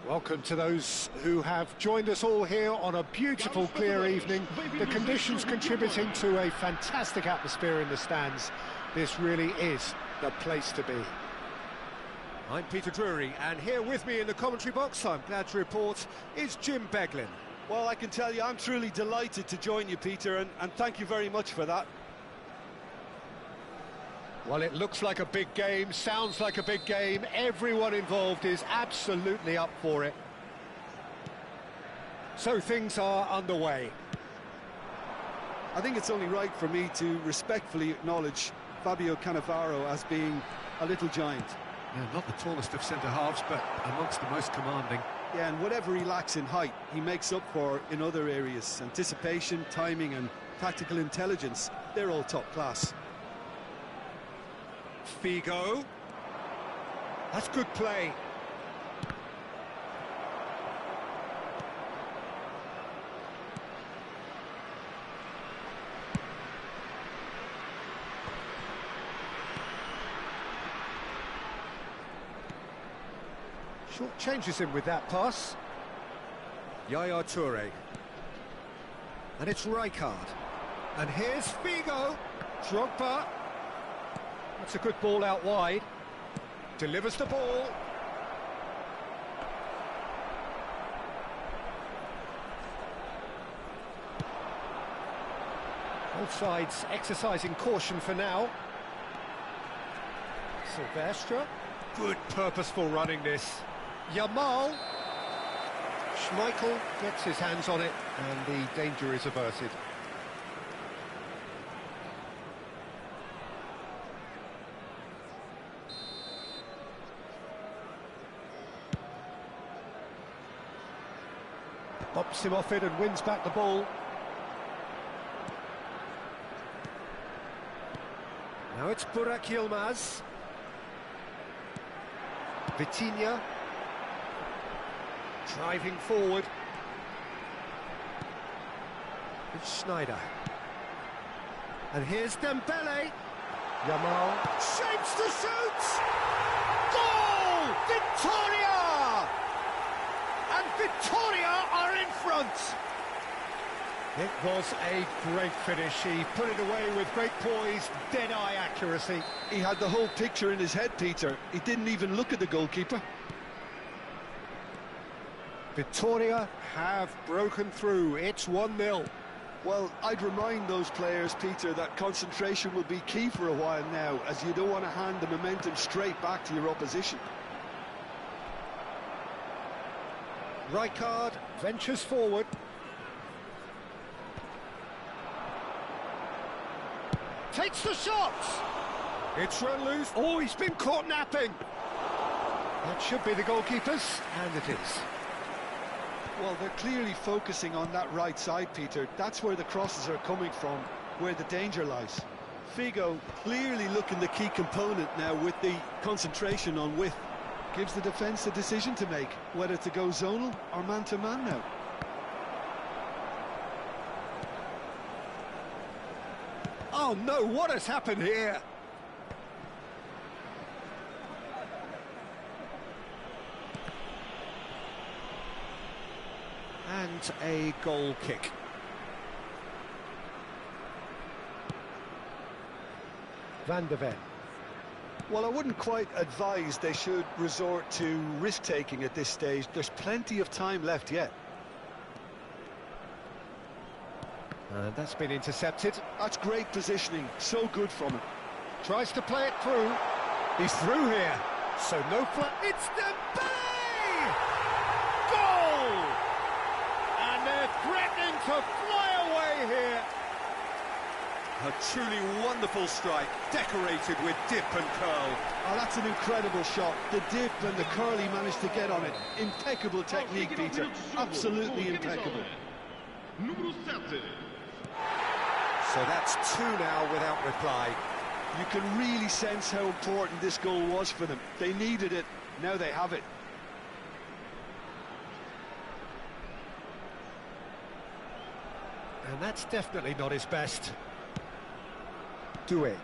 Welcome to those who have joined us all here on a beautiful, clear evening. The conditions contributing to a fantastic atmosphere in the stands. This really is the place to be. I'm Peter Drury, and here with me in the commentary box, I'm glad to report, is Jim Beglin. Well, I can tell you I'm truly delighted to join you, Peter, and thank you very much for that. Well, it looks like a big game, sounds like a big game. Everyone involved is absolutely up for it. So things are underway. I think it's only right for me to respectfully acknowledge Fabio Cannavaro as being a little giant. Yeah, not the tallest of centre-halves, but amongst the most commanding. Yeah, and whatever he lacks in height, he makes up for in other areas. Anticipation, timing and tactical intelligence, they're all top class. Figo. That's good play. Short changes him with that pass. Yaya Toure. And it's Rijkaard. And here's Figo. Drogba. That's a good ball out wide. Delivers the ball. Both sides exercising caution for now. Silvestre. Good purposeful running this. Yamal. Schmeichel gets his hands on it and the danger is averted. Bops him off it and wins back the ball. Now it's Burak Yilmaz. Vitinha. Driving forward. It's Schneider. And here's Dembele. Yamal. Shapes to shoot! Goal! Victoria! And Victoria are in front. It was a great finish. He put it away with great poise, dead-eye accuracy. He had the whole picture in his head, Peter. He didn't even look at the goalkeeper. Victoria have broken through. It's 1-0. Well, I'd remind those players, Peter, that concentration will be key for a while now, as you don't want to hand the momentum straight back to your opposition. Rijkaard ventures forward. Takes the shot! It's run loose. Oh, he's been caught napping. That should be the goalkeeper's, and it is. Well, they're clearly focusing on that right side, Peter. That's where the crosses are coming from, where the danger lies. Figo clearly looking the key component now with the concentration on width. Gives the defence the decision to make, whether to go zonal or man-to-man now. Oh no, what has happened here? And a goal kick. Van de Ven. Well, I wouldn't quite advise they should resort to risk-taking at this stage. There's plenty of time left yet. And that's been intercepted. That's great positioning, so good from him. Tries to play it through. He's through here. So no flat. It's Dembele! Goal! And they're threatening to fly away here. A truly wonderful strike, decorated with dip and curl. Oh, that's an incredible shot. The dip and the curl he managed to get on it. Impeccable technique, Peter. Absolutely impeccable. So that's 2 now without reply. You can really sense how important this goal was for them. They needed it, now they have it. And that's definitely not his best. Doué.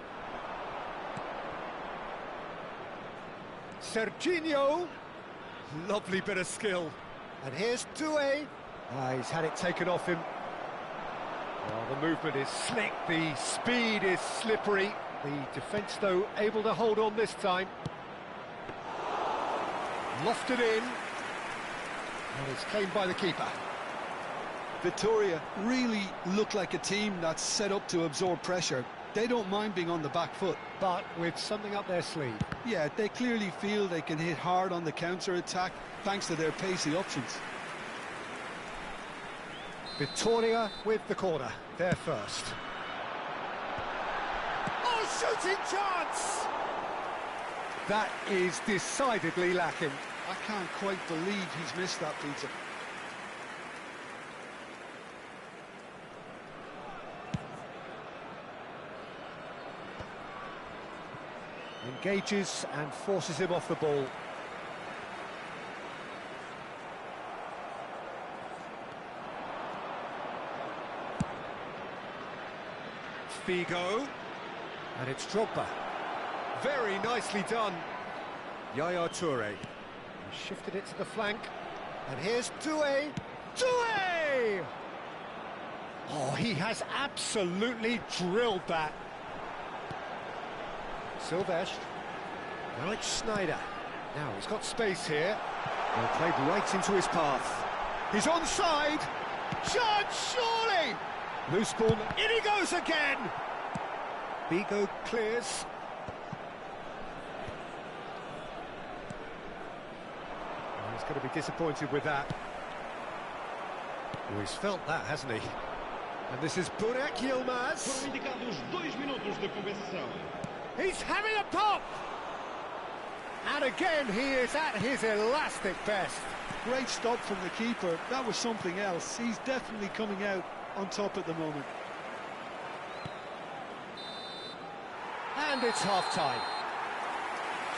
Serginho. Lovely bit of skill. And here's Doué. He's had it taken off him. Oh, the movement is slick, the speed is slippery. The defence, though, able to hold on this time. Lofted in. And it's claimed by the keeper. Victoria really look like a team that's set up to absorb pressure. They don't mind being on the back foot. But with something up their sleeve. Yeah, they clearly feel they can hit hard on the counter-attack thanks to their pacey options. Victoria with the corner, they're first. Oh, shooting chance! That is decidedly lacking. I can't quite believe he's missed that, Peter. Engages and forces him off the ball. Figo. And it's Drogba. Very nicely done. Yaya Toure. He shifted it to the flank. And here's Doué. Doué! Oh, he has absolutely drilled that. Silvestre. Now it's Schneider. Now he's got space here. Well, played right into his path. He's onside. Chance, surely! Loose ball. In he goes again. Figo clears. Oh, he's going to be disappointed with that. Oh, he's felt that, hasn't he? And this is Burak Yilmaz. He's having a pop! And again, he is at his elastic best. Great stop from the keeper. That was something else. He's definitely coming out on top at the moment. And it's half-time.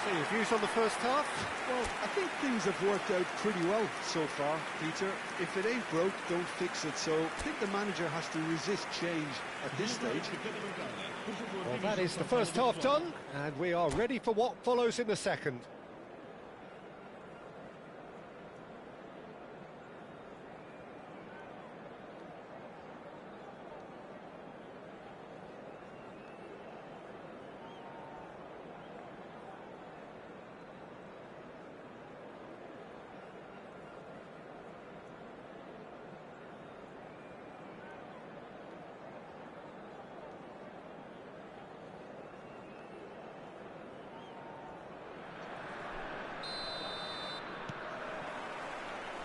So your views on the first half? Well, I think things have worked out pretty well so far, Peter. If it ain't broke, don't fix it. So I think the manager has to resist change at this stage. Well, that is the first half done, and we are ready for what follows in the second.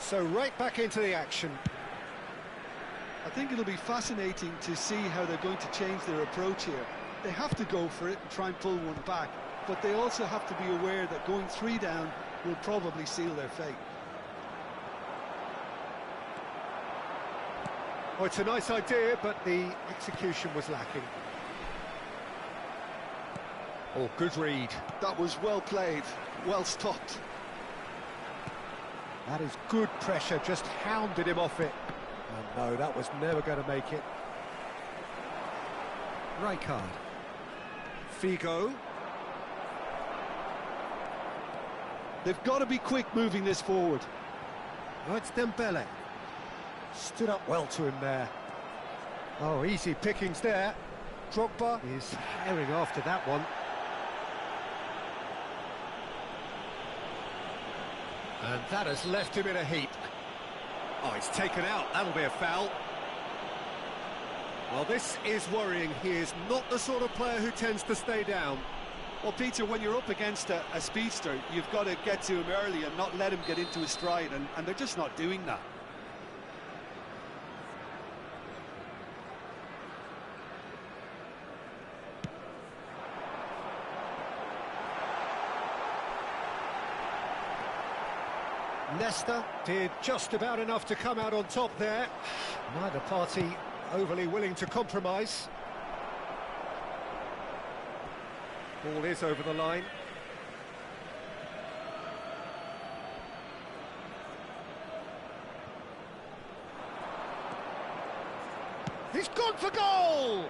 So right back into the action. I think it'll be fascinating to see how they're going to change their approach here. They have to go for it and try and pull one back, but they also have to be aware that going 3 down will probably seal their fate. Oh, it's a nice idea, but the execution was lacking. Oh, good read. That was well played, well stopped. That is good pressure, just hounded him off it. And no, that was never going to make it. Right card. Figo. They've got to be quick moving this forward. Oh, it's Dembele. Stood up well to him there. Oh, easy pickings there. Drogba is herring after that one. And that has left him in a heap. Oh, he's taken out. That'll be a foul. Well, this is worrying. He is not the sort of player who tends to stay down. Well, Peter, when you're up against a speedster, you've got to get to him early and not let him get into his stride, and they're just not doing that. Leicester did just about enough to come out on top there. Neither party overly willing to compromise. Ball is over the line. He's gone for goal!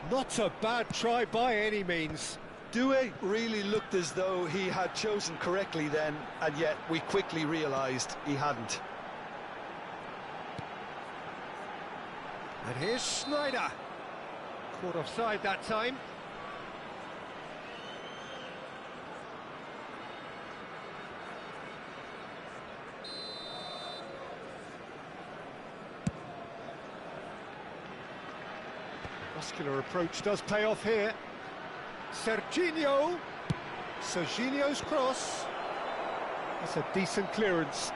Not a bad try by any means. Due really looked as though he had chosen correctly then, and yet we quickly realised he hadn't. And here's Schneider. Caught offside that time. Muscular approach does pay off here. Serginho's cross. That's a decent clearance.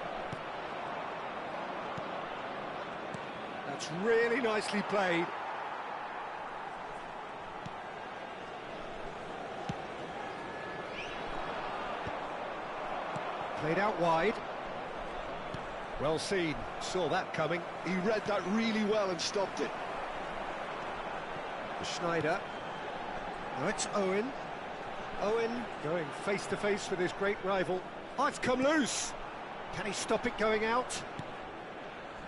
That's really nicely played. Played out wide. Well seen, saw that coming. He read that really well and stopped it. Schneider. Now it's Owen. Owen going face-to-face with his great rival. Oh, it's come loose. Can he stop it going out?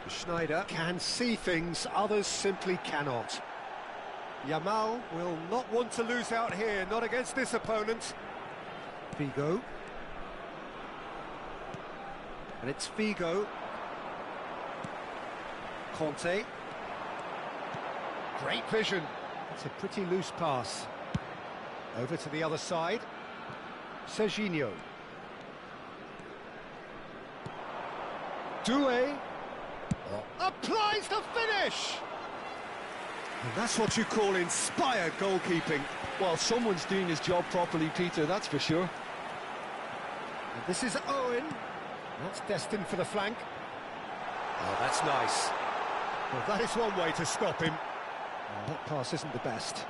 Schneider can see things others simply cannot. Yamal will not want to lose out here, not against this opponent. Figo. And it's Figo. Conte. Great vision. It's a pretty loose pass. Over to the other side. Serginho. Due. Applies the finish! And that's what you call inspired goalkeeping. Well, someone's doing his job properly, Peter, that's for sure. And this is Owen. That's destined for the flank. Oh, that's nice. Well, that is one way to stop him. Oh, that pass isn't the best.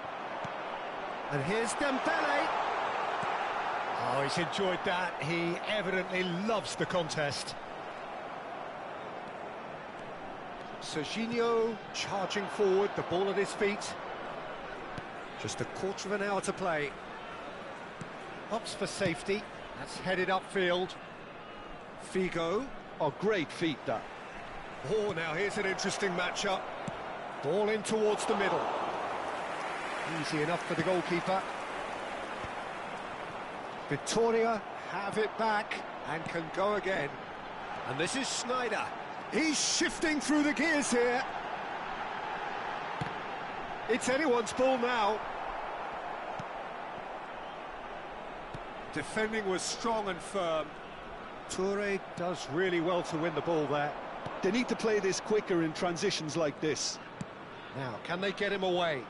And here's Dembele. Oh, he's enjoyed that. He evidently loves the contest. Serginho charging forward, the ball at his feet. Just a quarter of an hour to play. Opts for safety. That's headed upfield. Figo. Oh, great feat, that. Oh, now here's an interesting matchup. Ball in towards the middle. Easy enough for the goalkeeper. Victoria have it back and can go again. And this is Schneider. He's shifting through the gears here. It's anyone's ball now. Defending was strong and firm. Toure does really well to win the ball there. They need to play this quicker in transitions like this. Now, can they get him away?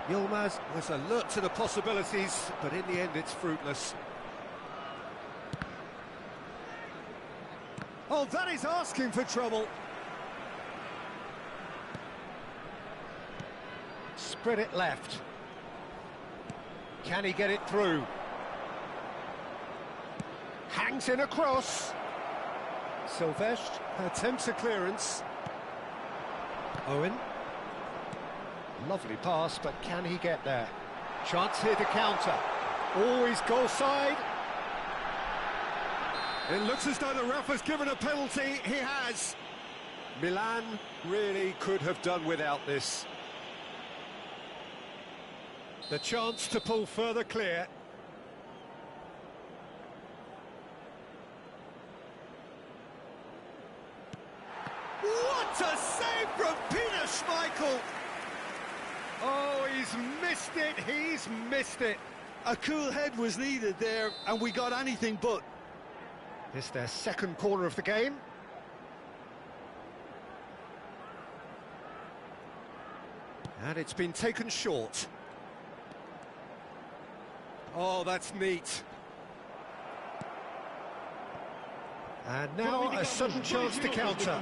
Yilmaz was alert to the possibilities, but in the end it's fruitless. Oh, that is asking for trouble. Spread it left. Can he get it through? Hangs in across. Silvestre attempts a clearance. Owen. Lovely pass, but can he get there? Chance here to counter. Always goal side. It looks as though the ref has given a penalty. He has. Milan really could have done without this. The chance to pull further clear. What a save from Peter Schmeichel! Oh, he's missed it, he's missed it. A cool head was needed there, and we got anything but. It's their second corner of the game. And it's been taken short. Oh, that's neat. And now a sudden chance to counter.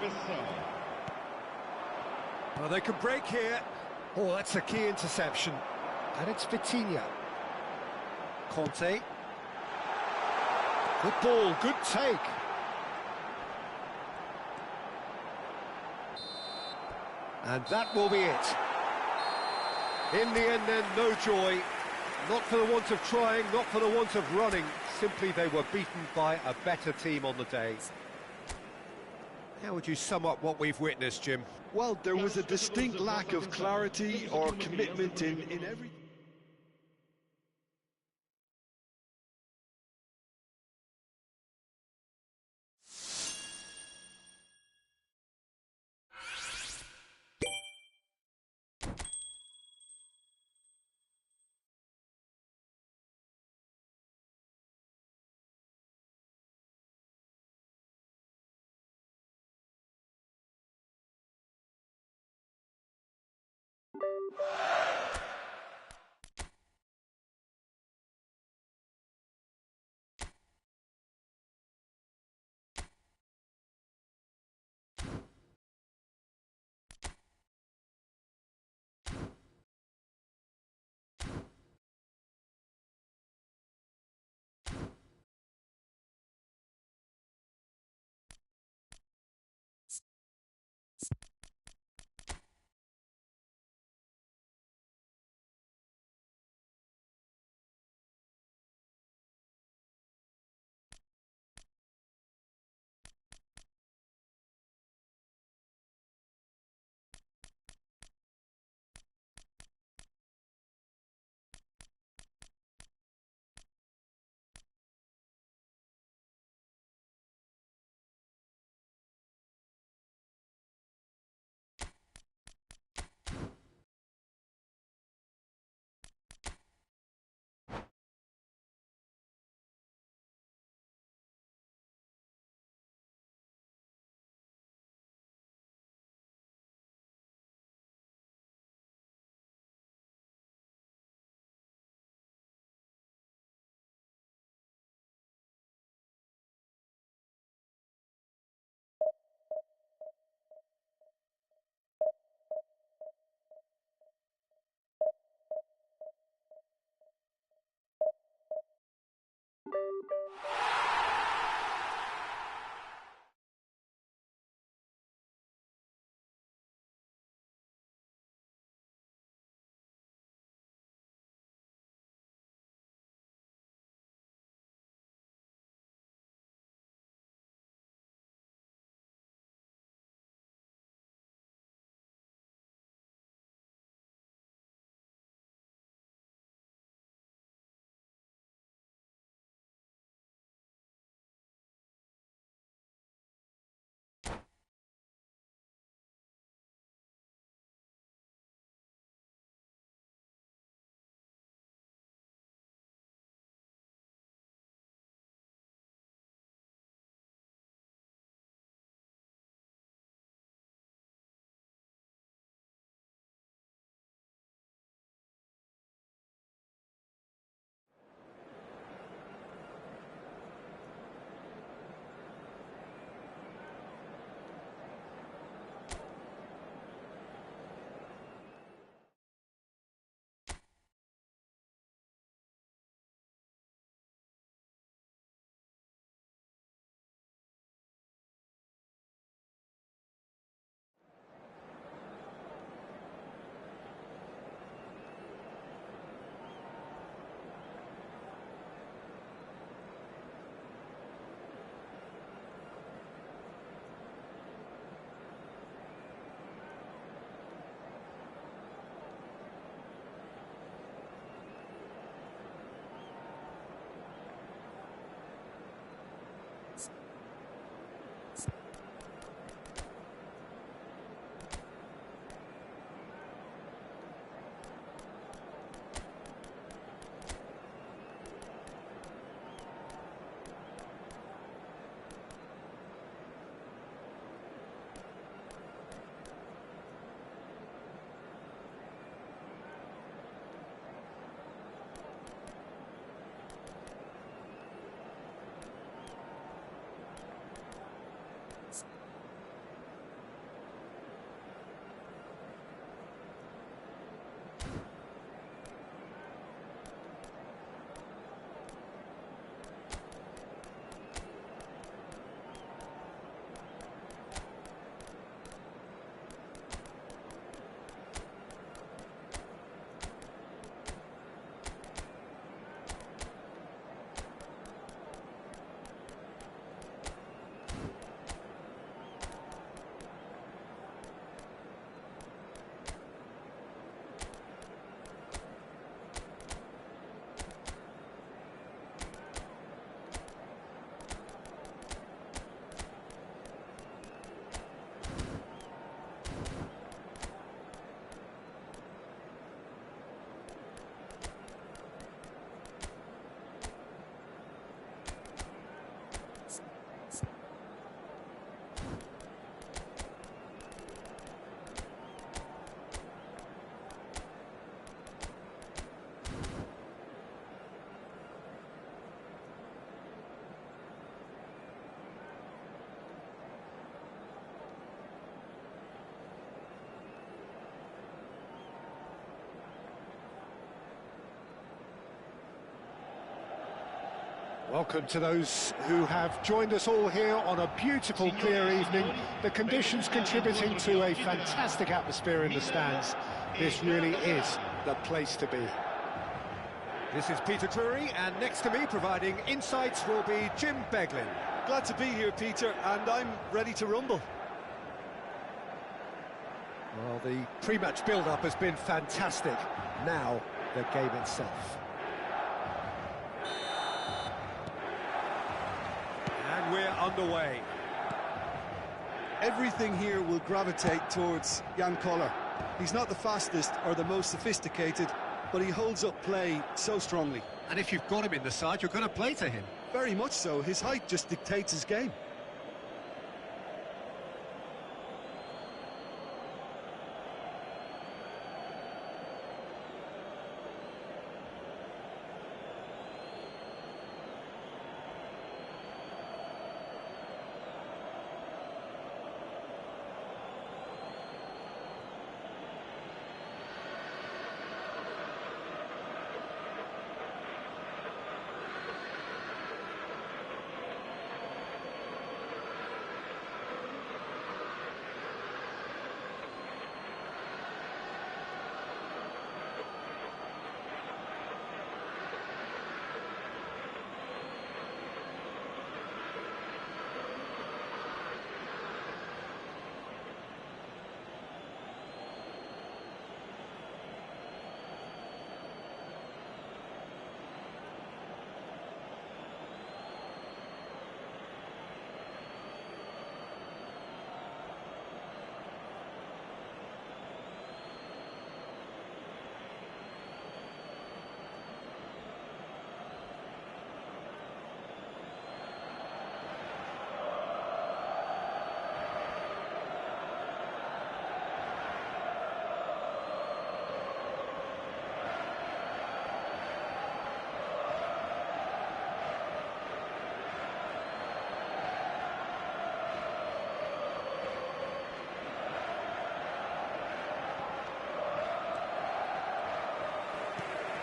Well, they could break here. Oh, that's a key interception. And it's Vitinha. Conte. Good ball, good take. And that will be it. In the end then, no joy. Not for the want of trying, not for the want of running. Simply they were beaten by a better team on the day. How would you sum up what we've witnessed, Jim? Well, there was a distinct lack of clarity or commitment in everything. Welcome to those who have joined us all here on a beautiful, clear evening. The conditions contributing to a fantastic atmosphere in the stands. This really is the place to be. This is Peter Drury, and next to me, providing insights, will be Jim Beglin. Glad to be here, Peter, and I'm ready to rumble. Well, the pre-match build-up has been fantastic. Now, the game itself. And we're underway. Everything here will gravitate towards Jan Koller. He's not the fastest or the most sophisticated, but he holds up play so strongly. And if you've got him in the side, you're going to play to him. Very much so. His height just dictates his game.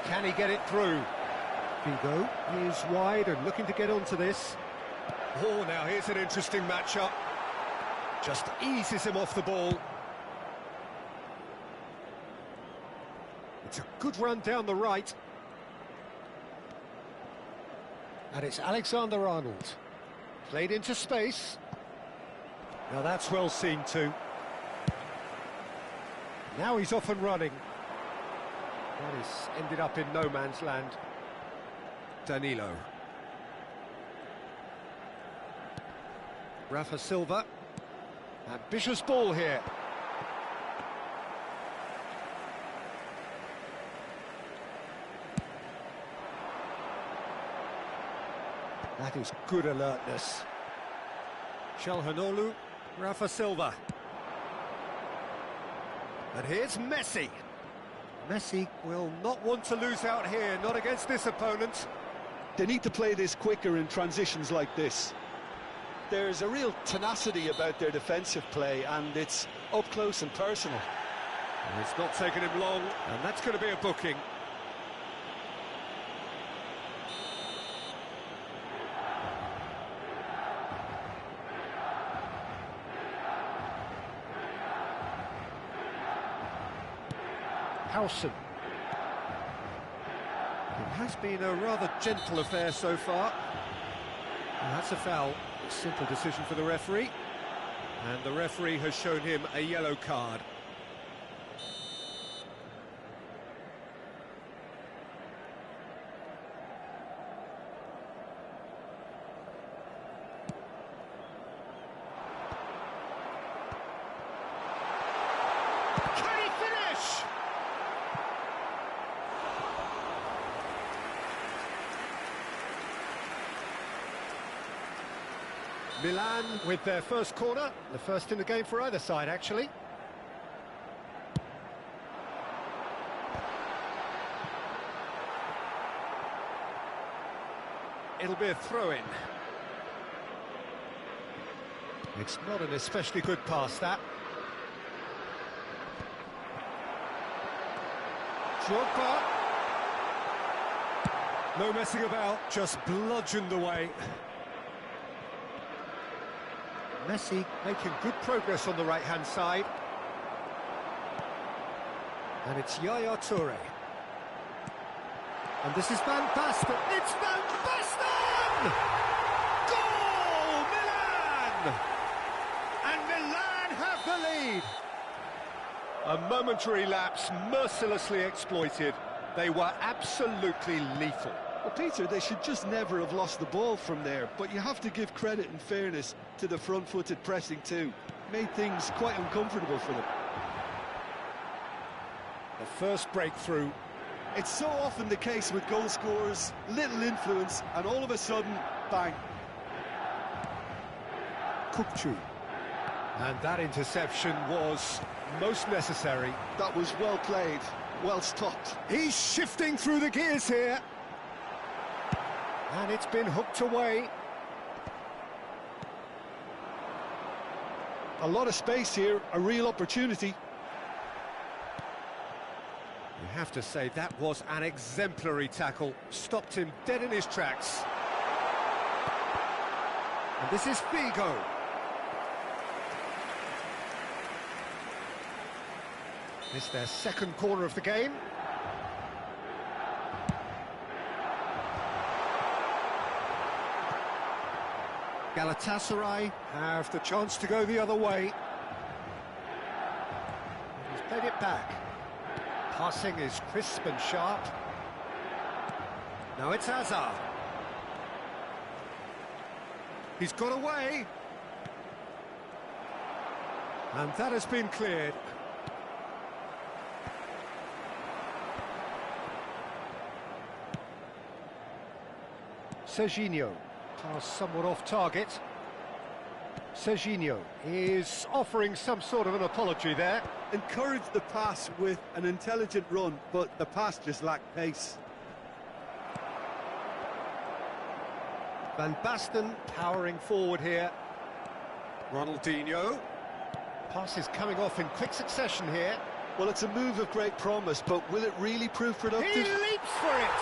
Can he get it through? Figo is wide and looking to get onto this. Oh, now here's an interesting matchup. Just eases him off the ball. It's a good run down the right. And it's Alexander-Arnold. Played into space. Now that's well seen too. Now he's off and running. That is ended up in no man's land. Danilo. Rafa Silva. Ambitious ball here. That is good alertness. Çalhanoğlu, Rafa Silva. And here's Messi. Messi will not want to lose out here, not against this opponent. They need to play this quicker in transitions like this. There's a real tenacity about their defensive play, and it's up close and personal. It's not taken him long, and that's going to be a booking. Howson. It has been a rather gentle affair so far. And that's a foul. A simple decision for the referee. And the referee has shown him a yellow card. Can he finish? Milan with their first corner, the first in the game for either side, actually. It'll be a throw-in. It's not an especially good pass, that. Drogba. No messing about, just bludgeoned away. Messi making good progress on the right-hand side. And it's Yaya Toure. And this is Van Basten. It's Van Basten! Goal, Milan! And Milan have the lead. A momentary lapse mercilessly exploited. They were absolutely lethal. Well, Peter, they should just never have lost the ball from there, but you have to give credit and fairness to the front-footed pressing too. Made things quite uncomfortable for them. The first breakthrough. It's so often the case with goal scorers, little influence, and all of a sudden, bang. Kukçu. And that interception was most necessary. That was well played, well stopped. He's shifting through the gears here. And it's been hooked away. A lot of space here, a real opportunity. You have to say that was an exemplary tackle. Stopped him dead in his tracks. And this is Figo. It's their second corner of the game. Galatasaray have the chance to go the other way. He's played it back. Passing is crisp and sharp. Now it's Hazard. He's got away. And that has been cleared. Serginho, pass somewhat off target. Serginho is offering some sort of an apology there. Encouraged the pass with an intelligent run, but the pass just lacked pace. Van Basten powering forward here. Ronaldinho. Pass is coming off in quick succession here. Well, it's a move of great promise, but will it really prove productive? He leaps for it!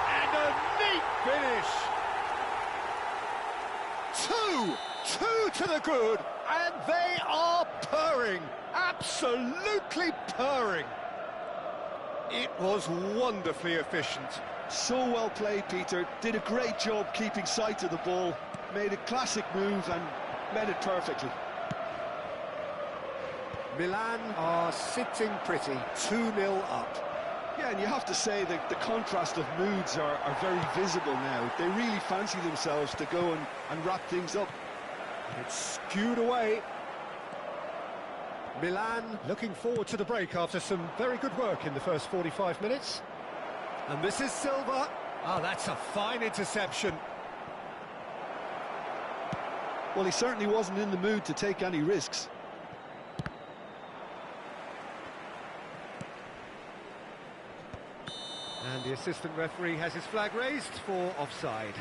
And a neat finish! Two to the good, and they are purring, absolutely purring. It was wonderfully efficient. So well played, Peter. Did a great job keeping sight of the ball, made a classic move and met it perfectly. Milan are sitting pretty, 2-0 up. Yeah, and you have to say that the contrast of moods are very visible now. They really fancy themselves to go and wrap things up. It's skewed away. Milan looking forward to the break after some very good work in the first 45 minutes. And this is Silva. Oh, that's a fine interception. Well, he certainly wasn't in the mood to take any risks. And the assistant referee has his flag raised for offside.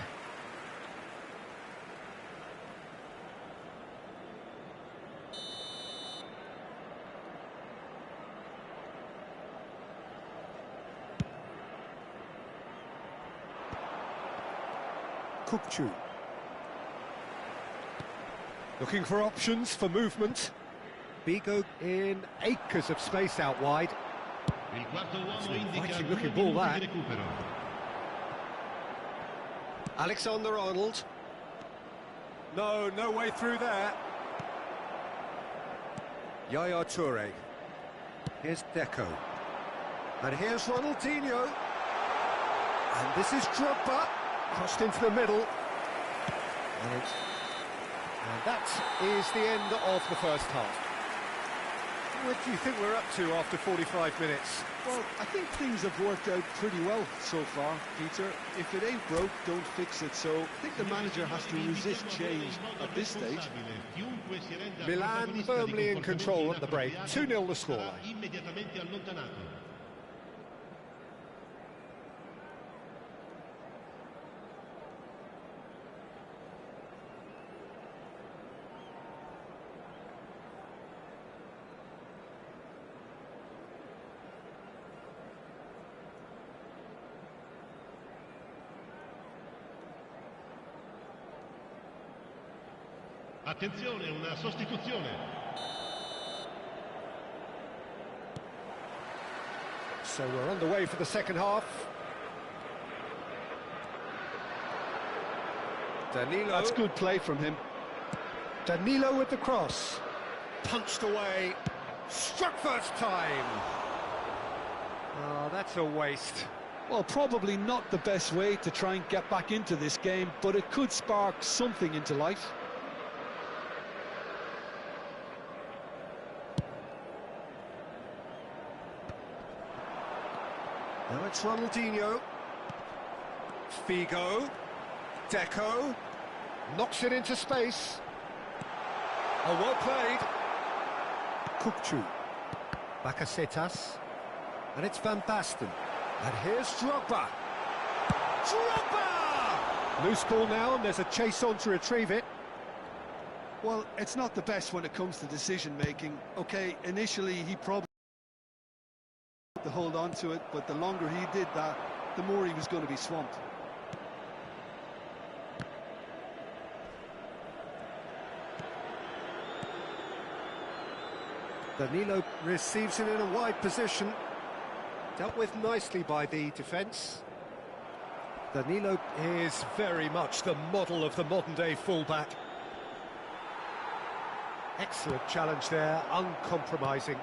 Kukçu. Looking for options for movement. Figo in acres of space out wide. It's an inviting looking ball, that. Alexander-Arnold. No way through there. Yaya Toure. Here's Deco. And here's Ronaldinho. And this is Drogba. Crossed into the middle. And that is the end of the first half. What do you think we're up to after 45 minutes? Well, I think things have worked out pretty well so far, Peter. If it ain't broke, don't fix it. So I think the manager has to resist change at this stage. Milan firmly in control at the break. 2-0 the scoreline. Attenzione, una sostituzione. So we're on the way for the second half. Danilo. That's good play from him. Danilo with the cross. Punched away. Struck first time. Oh, that's a waste. Well, probably not the best way to try and get back into this game, but it could spark something into life. Now it's Ronaldinho. Figo. Deco. Knocks it into space. Oh, well played. Kukçu. Bakasetas. And it's Van Basten. And here's Drogba. Drogba! Loose ball now, and there's a chase on to retrieve it. Well, it's not the best when it comes to decision-making. OK, initially he probably to hold on to it, but the longer he did that, the more he was going to be swamped. Danilo receives it in a wide position. Dealt with nicely by the defence. Danilo is very much the model of the modern-day fullback. Excellent challenge there, uncompromising.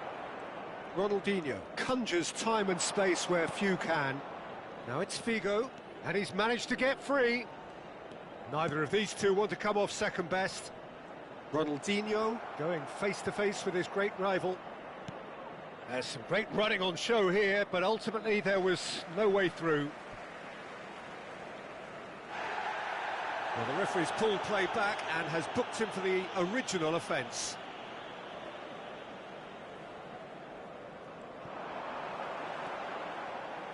Ronaldinho conjures time and space where few can. Now it's Figo, and he's managed to get free. Neither of these two want to come off second best. Ronaldinho going face-to-face with his great rival. There's some great running on show here, but ultimately there was no way through. Well, the referee's pulled play back and has booked him for the original offence.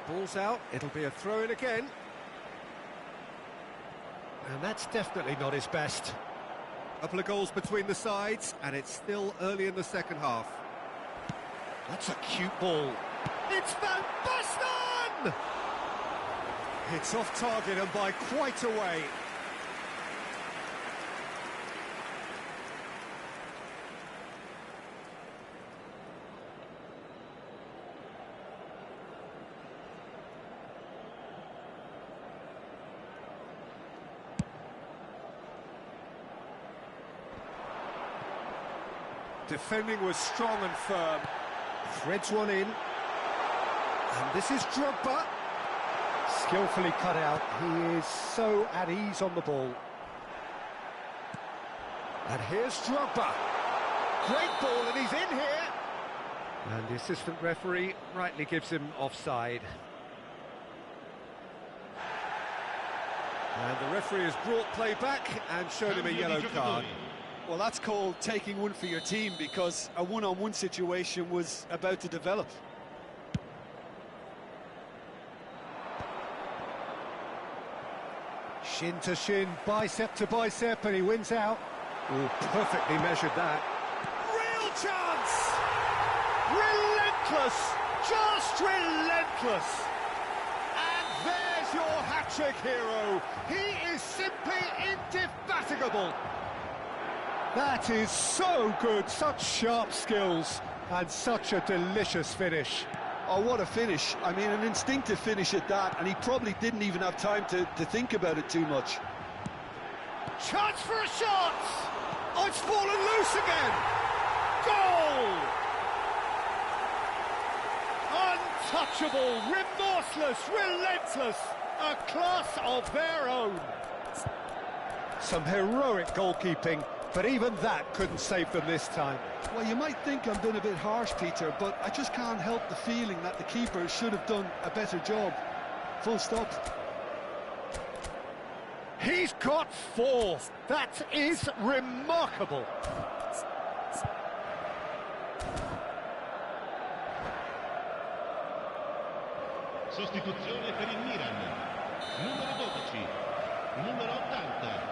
Ball's out, it'll be a throw-in again. And that's definitely not his best. Couple of goals between the sides, and it's still early in the second half. That's a cute ball. It's Van Basten! It's off target and by quite a way. Defending was strong and firm. Threads one in. And this is Drogba. Skillfully cut out. He is so at ease on the ball. And here's Drogba. Great ball, and he's in here. And the assistant referee rightly gives him offside. And the referee has brought play back and shown him a yellow card. Well, that's called taking one for your team, because a one-on-one situation was about to develop. Shin to shin, bicep to bicep, and he wins out. Oh, perfectly measured that. Real chance! Relentless! Just relentless! And there's your hat-trick hero. He is simply indefatigable. That is so good, such sharp skills, and such a delicious finish. Oh, what a finish. I mean, an instinctive finish at that, and he probably didn't even have time to think about it too much. Chance for a shot! Oh, it's fallen loose again! Goal! Untouchable, remorseless, relentless, a class of their own. Some heroic goalkeeping, but even that couldn't save them this time. Well, you might think I'm being a bit harsh, Peter, but I just can't help the feeling that the keeper should have done a better job. Full stop. He's got four. That is remarkable. Sostituzione per il Milan. Numero 12. Numero 80.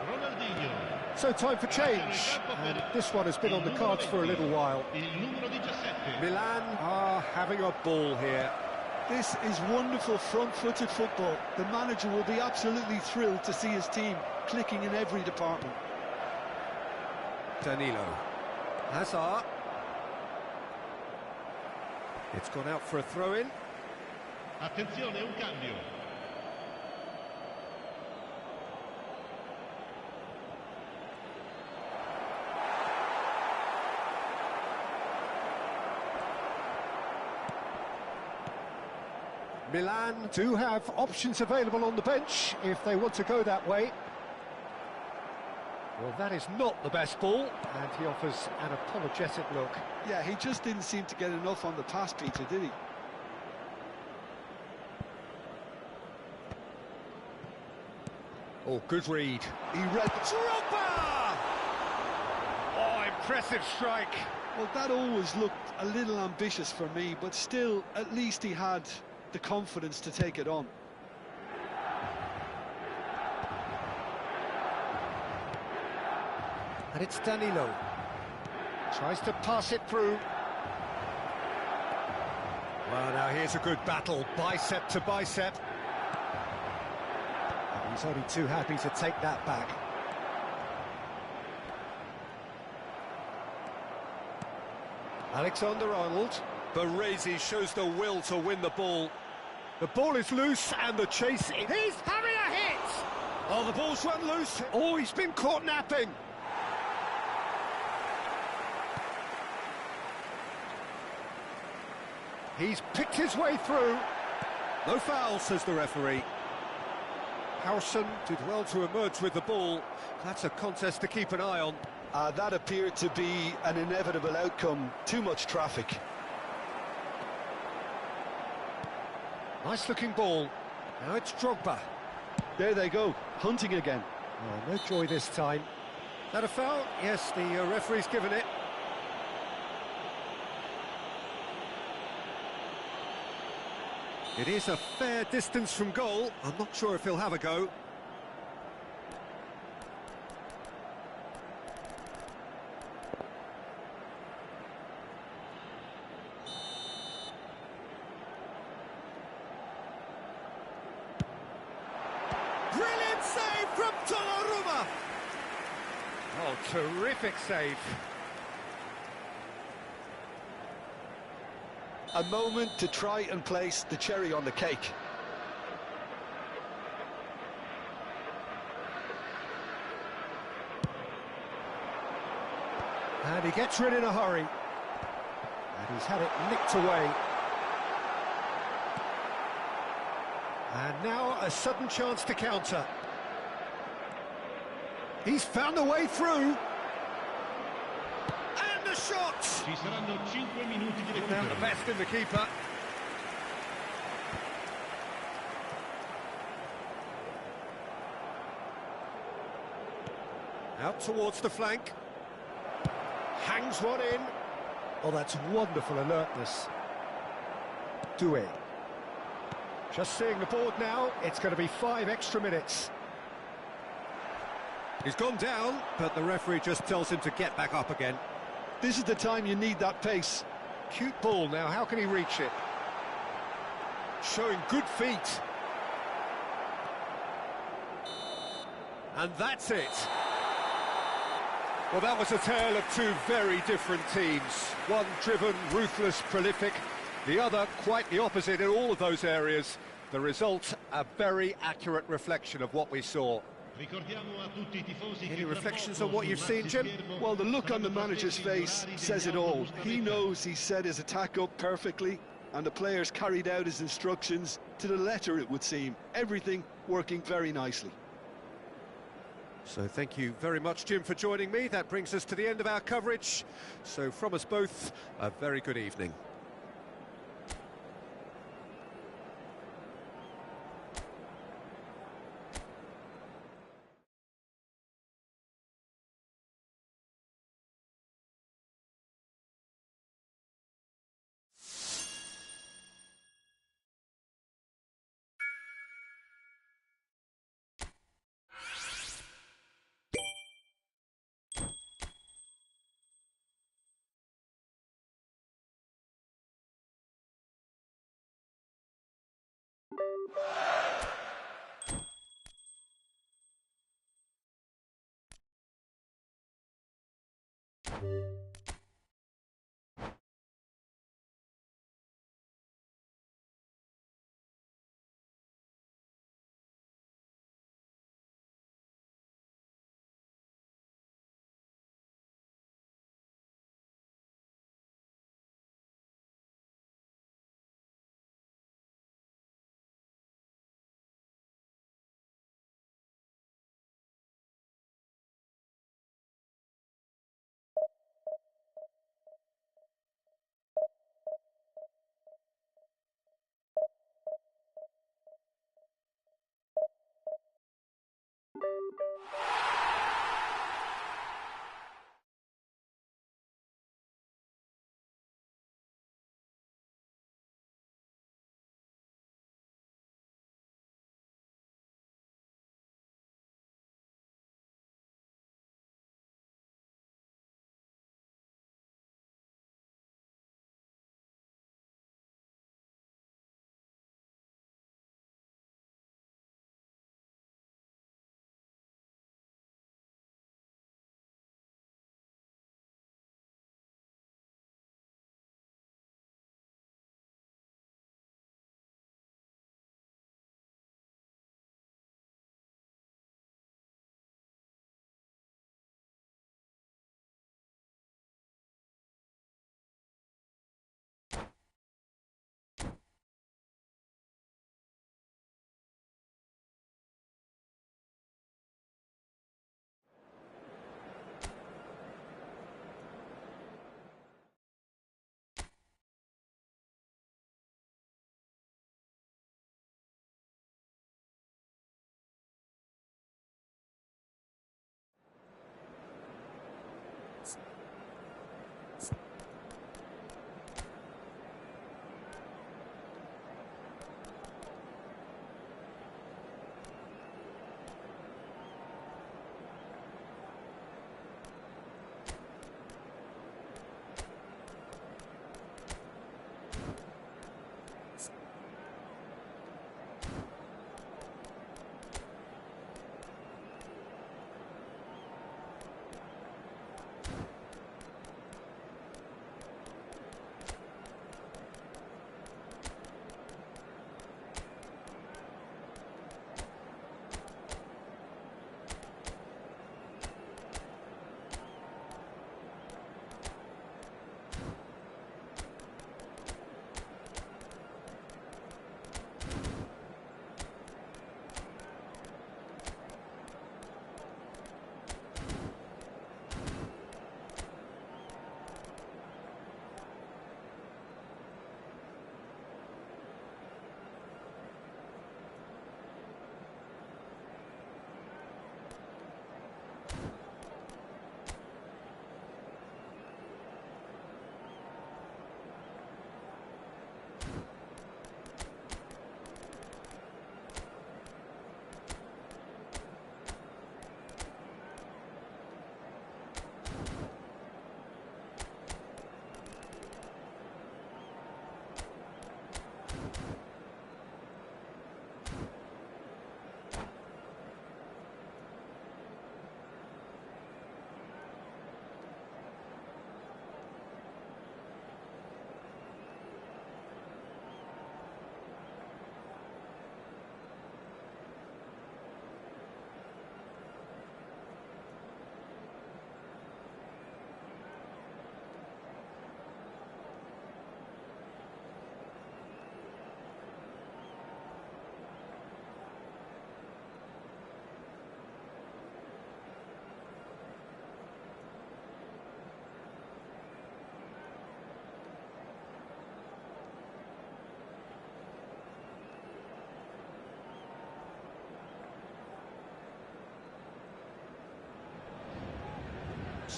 Ronaldinho. So time for change, and this one has been on the cards for a little while. Milan are having a ball here. This is wonderful front-footed football. The manager will be absolutely thrilled to see his team clicking in every department. Danilo. Hazard. It's gone out for a throw-in. Attenzione, un cambio. Milan do have options available on the bench if they want to go that way. Well, that is not the best ball, and he offers an apologetic look. Yeah, he just didn't seem to get enough on the pass, Peter, did he? Oh, good read. He read the... Drogba! Oh, impressive strike. Well, that always looked a little ambitious for me, but still, at least he had the confidence to take it on. And it's Danilo. Tries to pass it through. Well, now here's a good battle, bicep to bicep. And he's only too happy to take that back. Alexander-Arnold. Baresi shows the will to win the ball. The ball is loose and the chase... He's having a hit! Oh, the ball's run loose. Oh, he's been caught napping. He's picked his way through. No foul, says the referee. Howson did well to emerge with the ball. That's a contest to keep an eye on. That appeared to be an inevitable outcome. Too much traffic. Nice-looking ball. Now it's Drogba. There they go, hunting again. Oh, no joy this time. Is that a foul? Yes, the referee's given it. It is a fair distance from goal. I'm not sure if he'll have a go. Brilliant save from Donnarumma! Oh, terrific save. A moment to try and place the cherry on the cake. And he gets rid in a hurry. And he's had it nicked away. And now a sudden chance to counter. He's found a way through. And the shot! Ci saranno 5 minuti di Now the recupero. best in the keeper. Out towards the flank. Hangs one in. Oh, that's wonderful alertness. Doué. Just seeing the board now, it's going to be 5 extra minutes. He's gone down, but the referee just tells him to get back up again. This is the time you need that pace. Cute ball now, how can he reach it? Showing good feet. And that's it. Well, that was a tale of two very different teams. One driven, ruthless, prolific. The other quite the opposite in all of those areas. The result, a very accurate reflection of what we saw. Any reflections on what you've seen, Jim? Well, the look on the manager's face says it all. He knows he set his attack up perfectly, and the players carried out his instructions to the letter, it would seem. Everything working very nicely. So thank you very much, Jim, for joining me. That brings us to the end of our coverage. So from us both, a very good evening.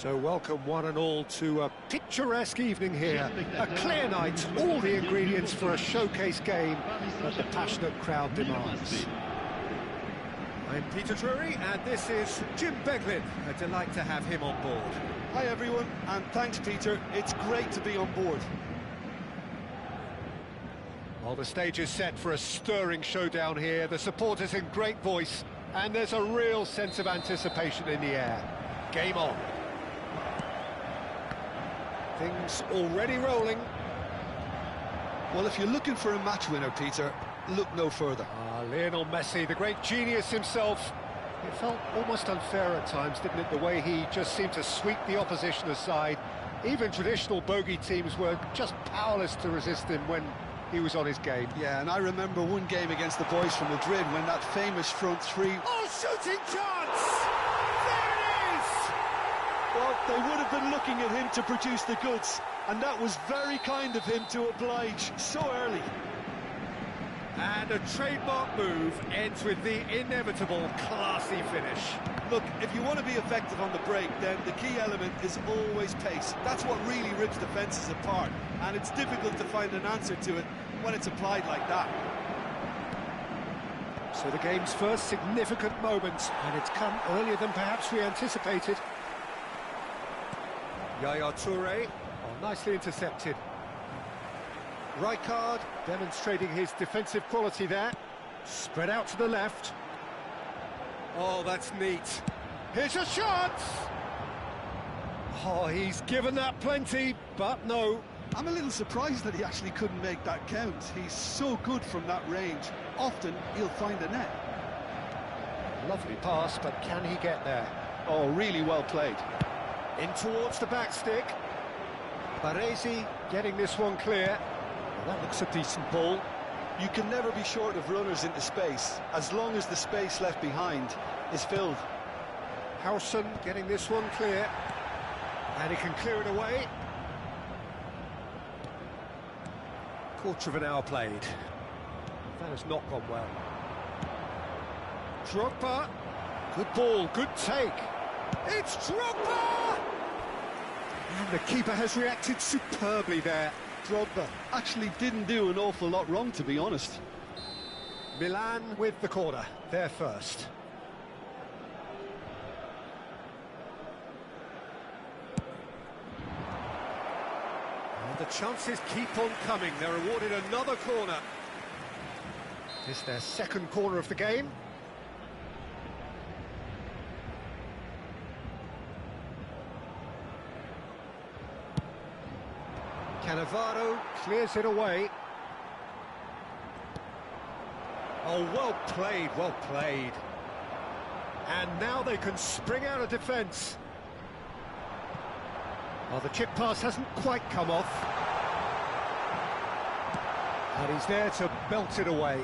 So welcome one and all to a picturesque evening here. A clear night, all the ingredients for a showcase game that the passionate crowd demands. I'm Peter Drury, and this is Jim Beglin. A delight to have him on board. Hi everyone, and thanks Peter, it's great to be on board. Well, the stage is set for a stirring showdown here. The supporters in great voice, and there's a real sense of anticipation in the air. Game on. Things already rolling. Well, if you're looking for a match winner, Peter, look no further. Lionel Messi, the great genius himself. It felt almost unfair at times, didn't it, the way he just seemed to sweep the opposition aside. Even traditional bogey teams were just powerless to resist him when he was on his game. Yeah, and I remember one game against the boys from Madrid when that famous front three... Oh, shooting chance! There it is! Well, they would have been looking at him to produce the goods, and that was very kind of him to oblige so early. And a trademark move ends with the inevitable classy finish. Look, if you want to be effective on the break, then the key element is always pace. That's what really rips defences apart, and it's difficult to find an answer to it when it's applied like that. So the game's first significant moment, and it's come earlier than perhaps we anticipated. Yaya Toure. Oh, nicely intercepted. Rijkaard demonstrating his defensive quality there. Spread out to the left. Oh, that's neat. Here's a shot! Oh, he's given that plenty, but no. I'm a little surprised that he actually couldn't make that count. He's so good from that range. Often, he'll find a net. Lovely pass, but can he get there? Oh, really well played. In towards the back stick. Baresi getting this one clear. Well, that looks a decent ball. You can never be short of runners into space, as long as the space left behind is filled. Howson getting this one clear. And he can clear it away. Quarter of an hour played. That has not gone well. Drogba. Good ball, good take. It's Drogba! And the keeper has reacted superbly there. Drogba actually didn't do an awful lot wrong, to be honest. Milan with the corner, there first. And the chances keep on coming. They're awarded another corner. This is their second corner of the game. Cannavaro clears it away. Oh, well played, well played. And now they can spring out of defence. Well, the chip pass hasn't quite come off. And he's there to belt it away.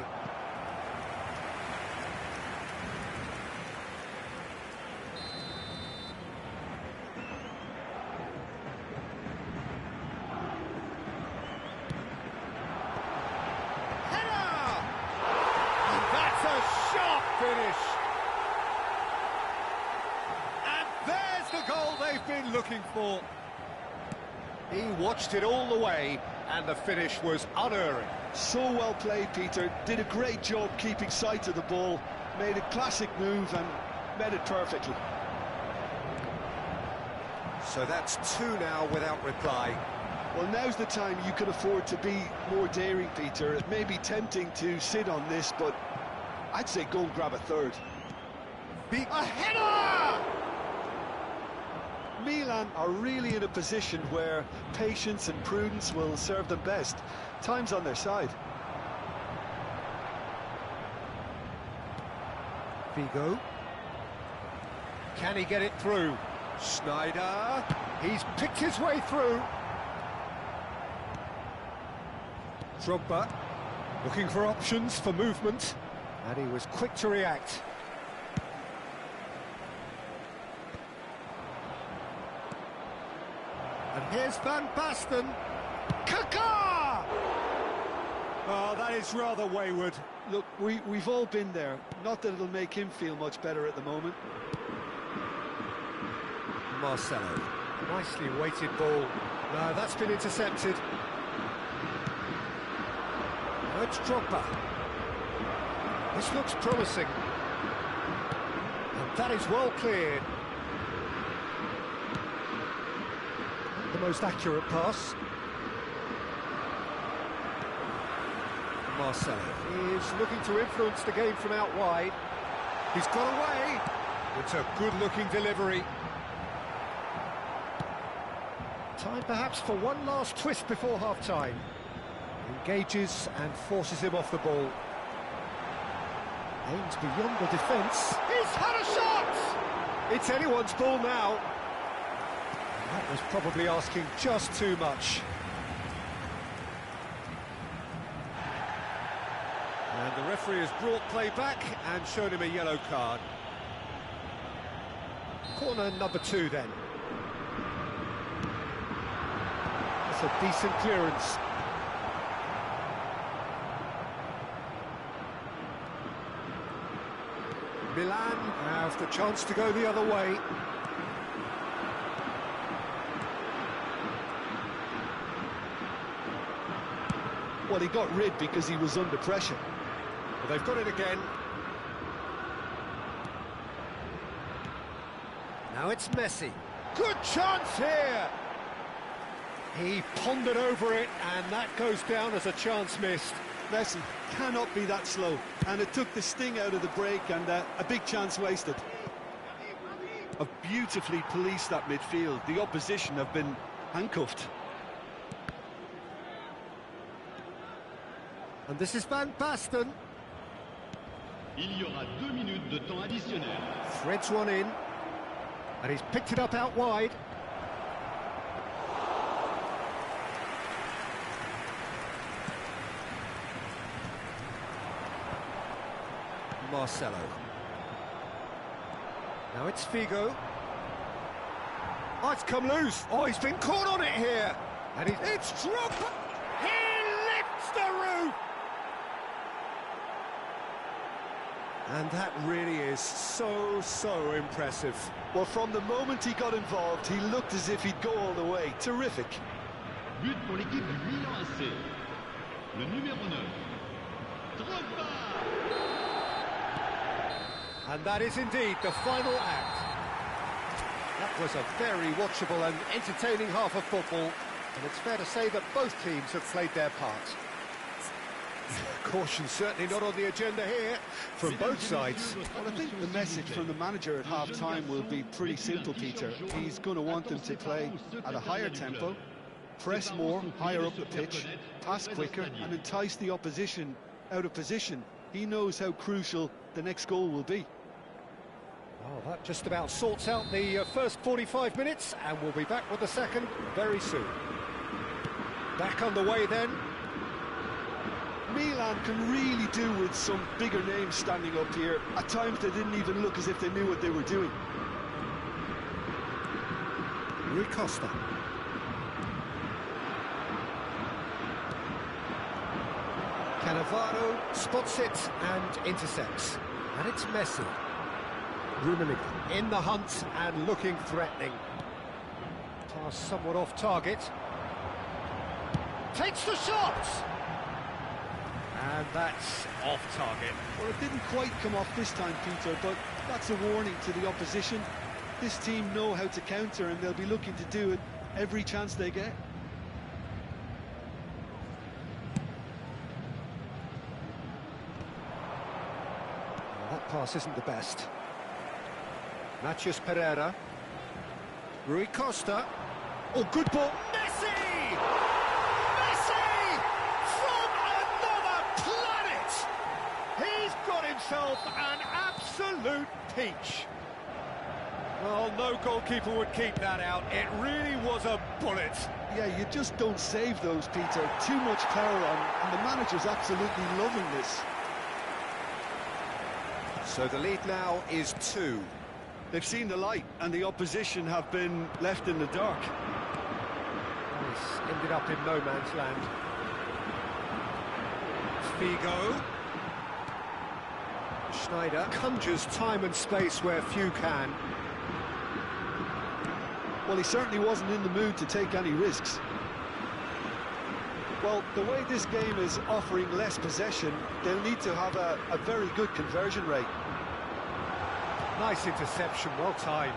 Finish. And there's the goal they've been looking for. He watched it all the way, and the finish was unerring. So well played, Peter. Did a great job keeping sight of the ball, made a classic move and met it perfectly. So that's two now without reply. Well, now's the time you can afford to be more daring, Peter. It may be tempting to sit on this, but I'd say go and grab a third. A header! Milan are really in a position where patience and prudence will serve them best. Time's on their side. Figo. Can he get it through? Schneider. He's picked his way through. Drogba looking for options for movement. And he was quick to react. And here's Van Basten. Kaká! Oh, that is rather wayward. Look, we've all been there. Not that it'll make him feel much better at the moment. Marcelo. Nicely weighted ball. No, that's been intercepted. Now it's Drogba. This looks promising. And that is well cleared. The most accurate pass. Marcelo is looking to influence the game from out wide. He's got away. It's a good-looking delivery. Time perhaps for one last twist before half-time. Engages and forces him off the ball. Aims beyond the defence. He's had a shot! It's anyone's ball now. That was probably asking just too much. And the referee has brought play back and shown him a yellow card. Corner number 2 then. That's a decent clearance. Milan have the chance to go the other way. Well, he got rid because he was under pressure. But they've got it again. Now it's Messi. Good chance here! He pondered over it, and that goes down as a chance missed. Messi cannot be that slow, and it took the sting out of the break, and a big chance wasted. Have beautifully policed that midfield. The opposition have been handcuffed. And this is Van Basten. Il y aura 2 minutes de temps additionnel. Threads one in, and he's picked it up out wide. Marcelo. Now it's Figo. Oh, it's come loose. Oh, he's been caught on it here. And it's Drogba. He lifts the roof. And that really is so impressive. Well, from the moment he got involved, he looked as if he'd go all the way. Terrific. But pour l'équipe du Milan AC. Le numéro 9. Drogba. And that is indeed the final act. That was a very watchable and entertaining half of football, and it's fair to say that both teams have played their part. Caution certainly not on the agenda here from both sides. Well, I think the message from the manager at half-time will be pretty simple, Peter. He's going to want them to play at a higher tempo, press more, higher up the pitch, pass quicker, and entice the opposition out of position. He knows how crucial the next goal will be. Well, that just about sorts out the first 45 minutes, and we'll be back with the second very soon. Back on the way then. Milan can really do with some bigger names standing up here. At times they didn't even look as if they knew what they were doing. Rui Costa. Cannavaro spots it and intercepts. And it's Messi. Rummenigge in the hunt and looking threatening. Pass somewhat off target. Takes the shot! And that's off target. Well, it didn't quite come off this time, Peter, but that's a warning to the opposition. This team know how to counter, and they'll be looking to do it every chance they get. Well, that pass isn't the best. Matias Pereira. Rui Costa. Oh, good ball. Messi! Messi! From another planet! He's got himself an absolute peach. Well, no goalkeeper would keep that out. It really was a bullet. Yeah, you just don't save those, Peter. Too much power on, and the manager's absolutely loving this. So the lead now is 2. They've seen the light, and the opposition have been left in the dark. He's ended up in no man's land. Figo. Schneider conjures time and space where few can. Well, he certainly wasn't in the mood to take any risks. Well, the way this game is offering less possession, they'll need to have a very good conversion rate. Nice interception, well timed.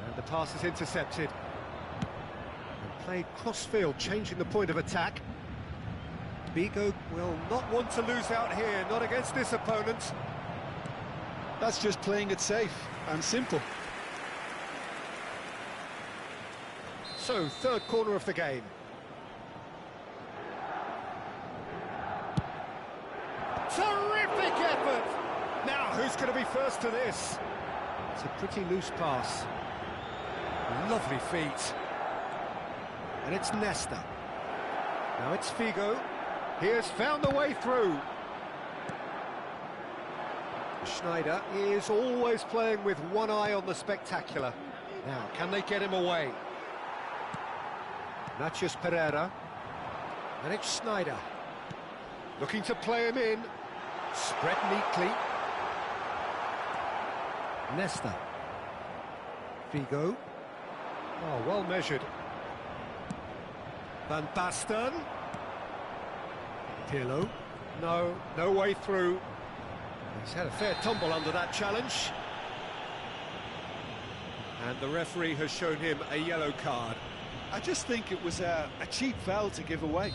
And the pass is intercepted. And played cross-field, changing the point of attack. Figo will not want to lose out here, not against this opponent. That's just playing it safe and simple. So, third corner of the game. Terrific effort! Now, who's going to be first to this? It's a pretty loose pass. Lovely feet. And it's Nesta. Now it's Figo. He has found the way through. Schneider is always playing with one eye on the spectacular. Now, can they get him away? Nachos Pereira. And it's Schneider. Looking to play him in. Spread neatly. Nesta. Figo. Oh, well measured. Van Basten. Pirlo. No way through. He's had a fair tumble under that challenge. And the referee has shown him a yellow card. I just think it was a cheap foul to give away.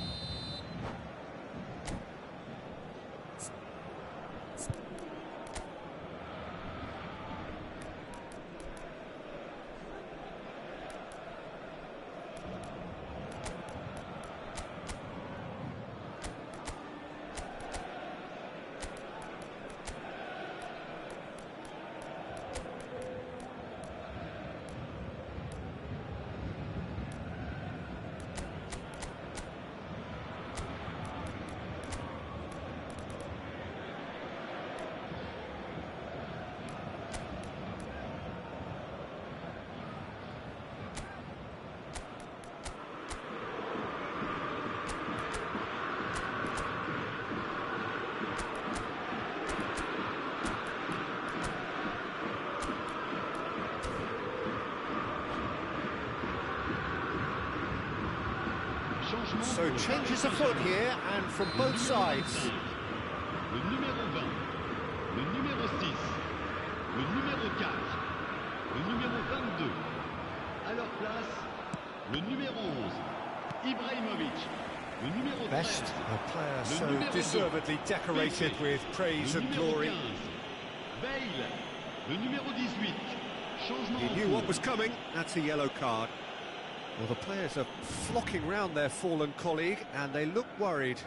So changes afoot here, and from both sides. Le numéro 20, le numéro 6, le numéro 4, le numéro 22. À leur place, le numéro 11, Ibrahimovic. Le numéro 13, Best, a player le so numéro deservedly 2, decorated Pepe. with praise Le and numéro glory. 15, Bale. Le numéro 18, changement He en knew cours. what was coming. That's a yellow card. Well, the players are flocking round their fallen colleague, and they look worried.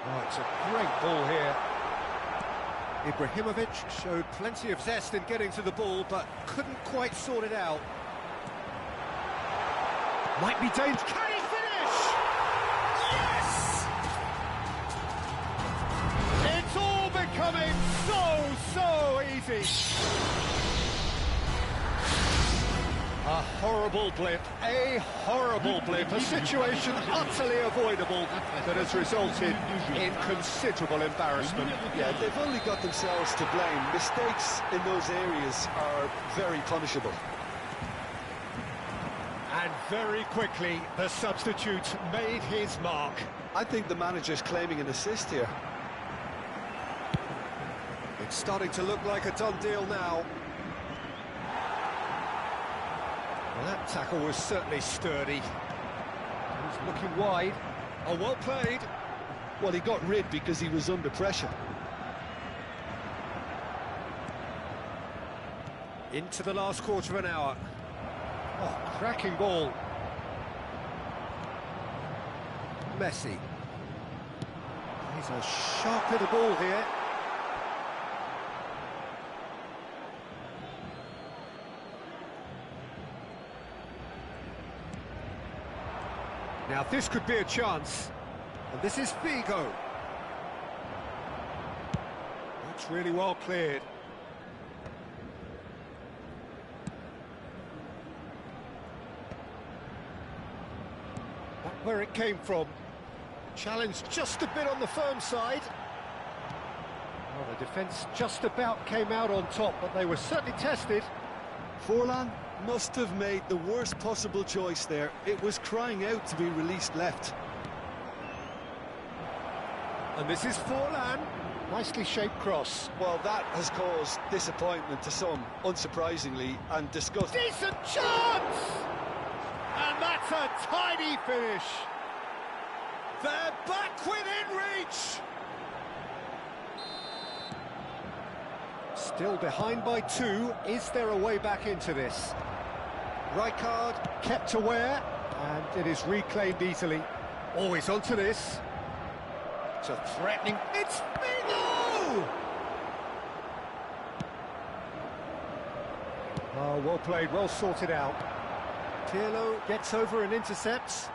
Oh, it's a great ball here. Ibrahimovic showed plenty of zest in getting to the ball, but couldn't quite sort it out. Might be dangerous. Can he finish? Yes! It's all becoming so easy. A horrible blip, a situation utterly avoidable that has resulted in considerable embarrassment. Yeah, they've only got themselves to blame. Mistakes in those areas are very punishable. And very quickly, the substitute made his mark. I think the manager's claiming an assist here. It's starting to look like a done deal now. Well, that tackle was certainly sturdy. He's looking wide. Oh, well played. Well, he got rid because he was under pressure. Into the last quarter of an hour. Oh, cracking ball. Messi. He's a sharp little ball here. Now this could be a chance, and this is Figo. That's really well cleared. Back where it came from. Challenged just a bit on the firm side. Well, the defence just about came out on top, but they were certainly tested. Forlan must have made the worst possible choice there. It was crying out to be released left. And this is Forlan. Nicely shaped cross. Well, that has caused disappointment to some, unsurprisingly, and disgust. Decent chance! And that's a tidy finish. They're back within reach! Still behind by 2. Is there a way back into this? Rijkaard kept aware, and it is reclaimed easily. Always onto this. It's a threatening... It's Figo! Oh, well played, well sorted out. Pirlo gets over and intercepts.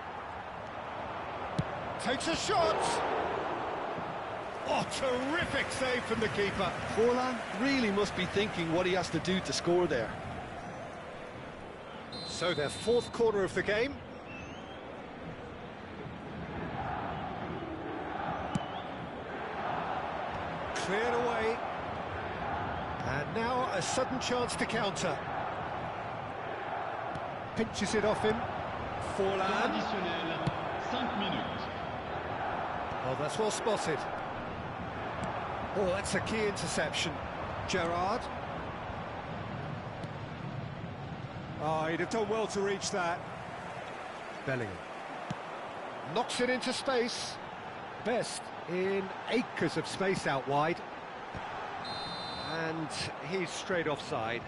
Takes a shot! Oh, terrific save from the keeper. Forlan really must be thinking what he has to do to score there. So their 4th corner of the game. Cleared away. And now a sudden chance to counter. Pinches it off him. Forlan. Additionnel, 5 minutes. Oh, that's well spotted. Oh, that's a key interception. Gerrard. Oh, he'd have done well to reach that. Bellingham. Knocks it into space. Best in acres of space out wide. And he's straight offside.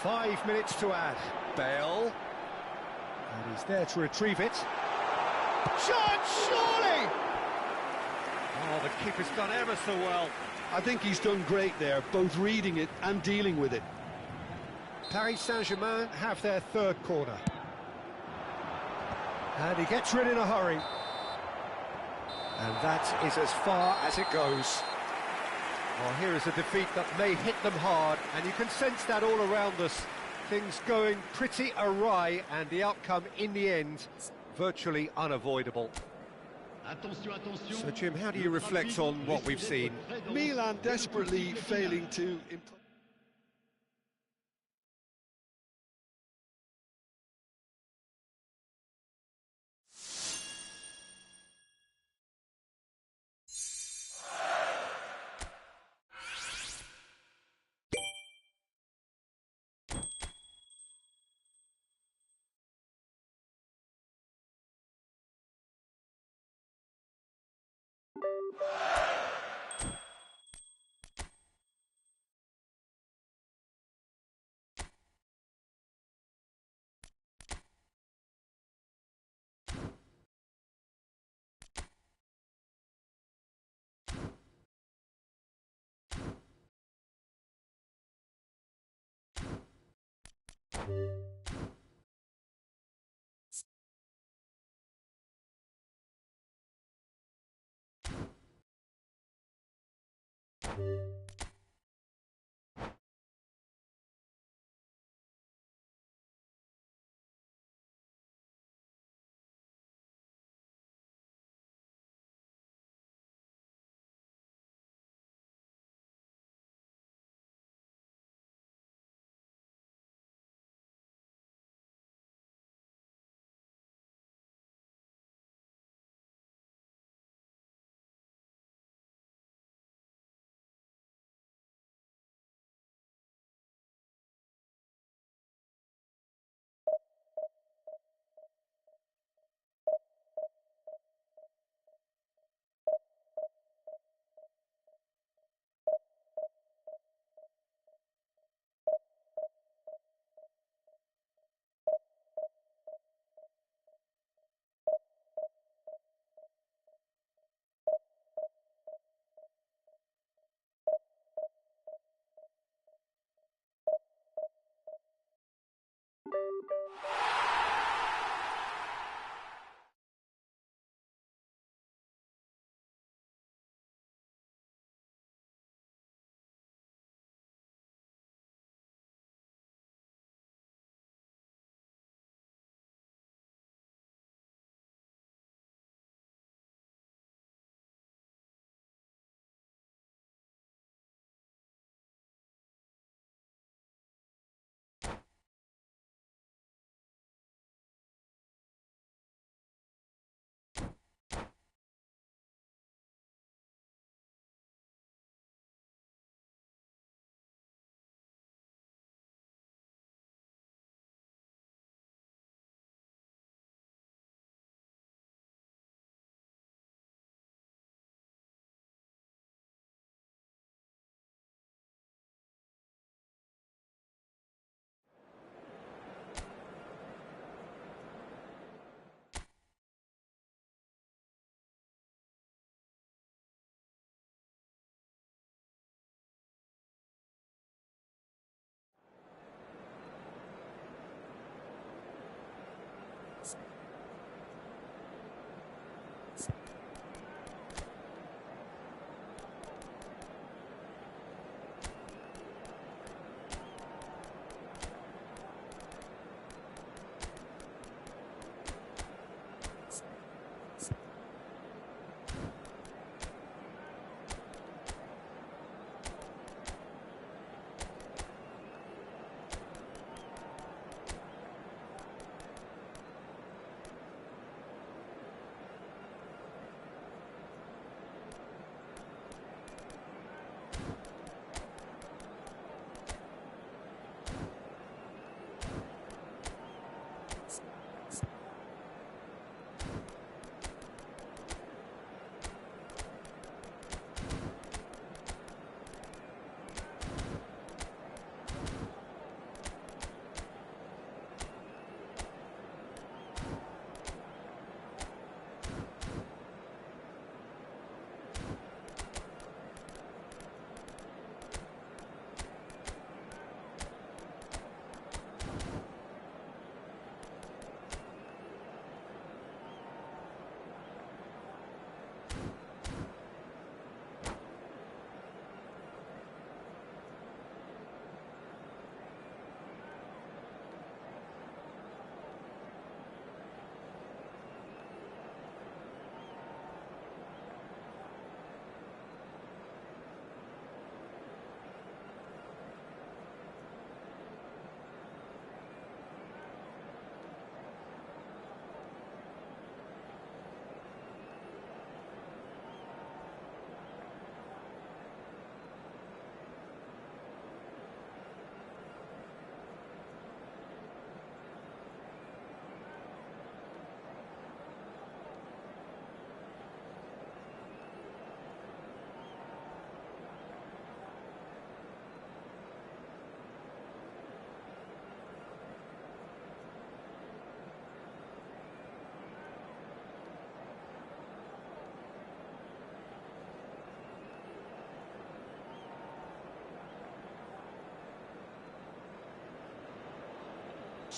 Five minutes to add. Bale. And he's there to retrieve it. Shot, surely! Oh, the keeper's done ever so well. I think he's done great there, both reading it and dealing with it. Paris Saint-Germain have their 3rd corner. And he gets rid in a hurry. And that is as far as it goes. Well, here is a defeat that may hit them hard, and you can sense that all around us. Things going pretty awry, and the outcome in the end, virtually unavoidable. Attention, attention. So, Jim, how do you reflect on what we've seen? Milan desperately failing to...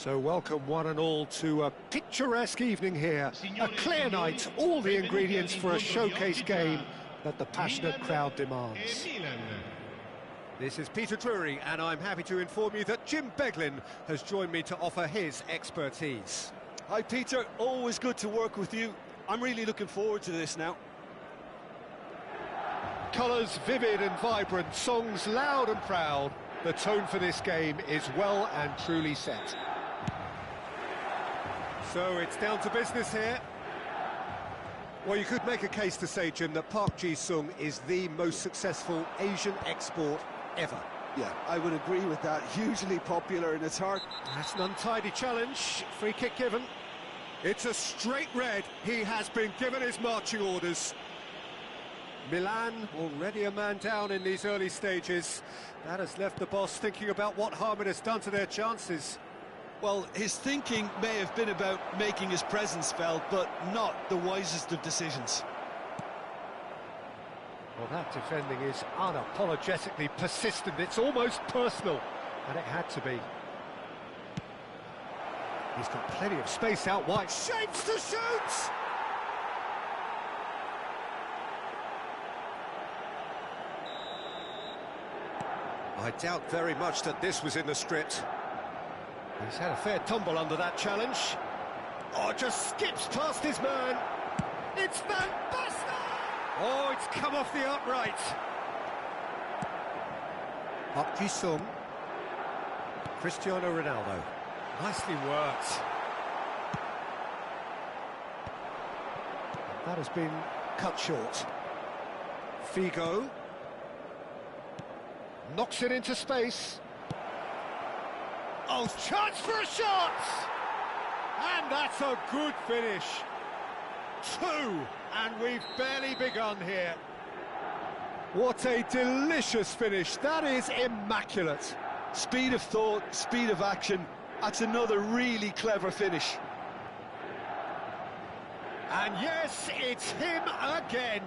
So welcome one and all to a picturesque evening here, a clear night, all the ingredients for a showcase game that the passionate crowd demands. This is Peter Drury, and I'm happy to inform you that Jim Beglin has joined me to offer his expertise. Hi Peter, always good to work with you. I'm really looking forward to this now. Colours vivid and vibrant, songs loud and proud. The tone for this game is well and truly set. So it's down to business here. Well, you could make a case to say, Jim, that Park Ji-sung is the most successful Asian export ever. Yeah, I would agree with that. Hugely popular in its heart. That's an untidy challenge. Free kick given. It's a straight red. He has been given his marching orders. Milan already a man down in these early stages. That has left the boss thinking about what harm it has done to their chances. Well, his thinking may have been about making his presence felt, but not the wisest of decisions. Well, that defending is unapologetically persistent. It's almost personal, and it had to be. He's got plenty of space out wide. Shapes to shoot! I doubt very much that this was in the script. He's had a fair tumble under that challenge. Oh, just skips past his man. It's Van Basten! Oh, it's come off the upright. Park Ji-sung. Cristiano Ronaldo. Nicely worked. That has been cut short. Figo. Knocks it into space. Oh, chance for a shot! And that's a good finish. 2, and we've barely begun here. What a delicious finish. That is immaculate. Speed of thought, speed of action. That's another really clever finish. And yes, it's him again.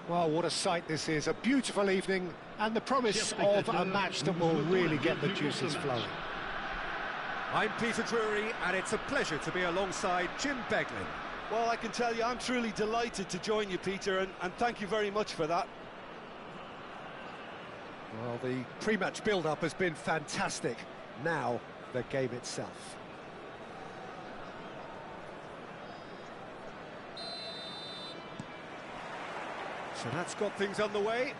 Well, what a sight this is. A beautiful evening and the promise of a match that will really get the juices flowing. I'm Peter Drury, and it's a pleasure to be alongside Jim Beglin. Well, I can tell you, I'm truly delighted to join you, Peter, and thank you very much for that. Well, the pre-match build-up has been fantastic. Now, the game itself. So that's got things underway.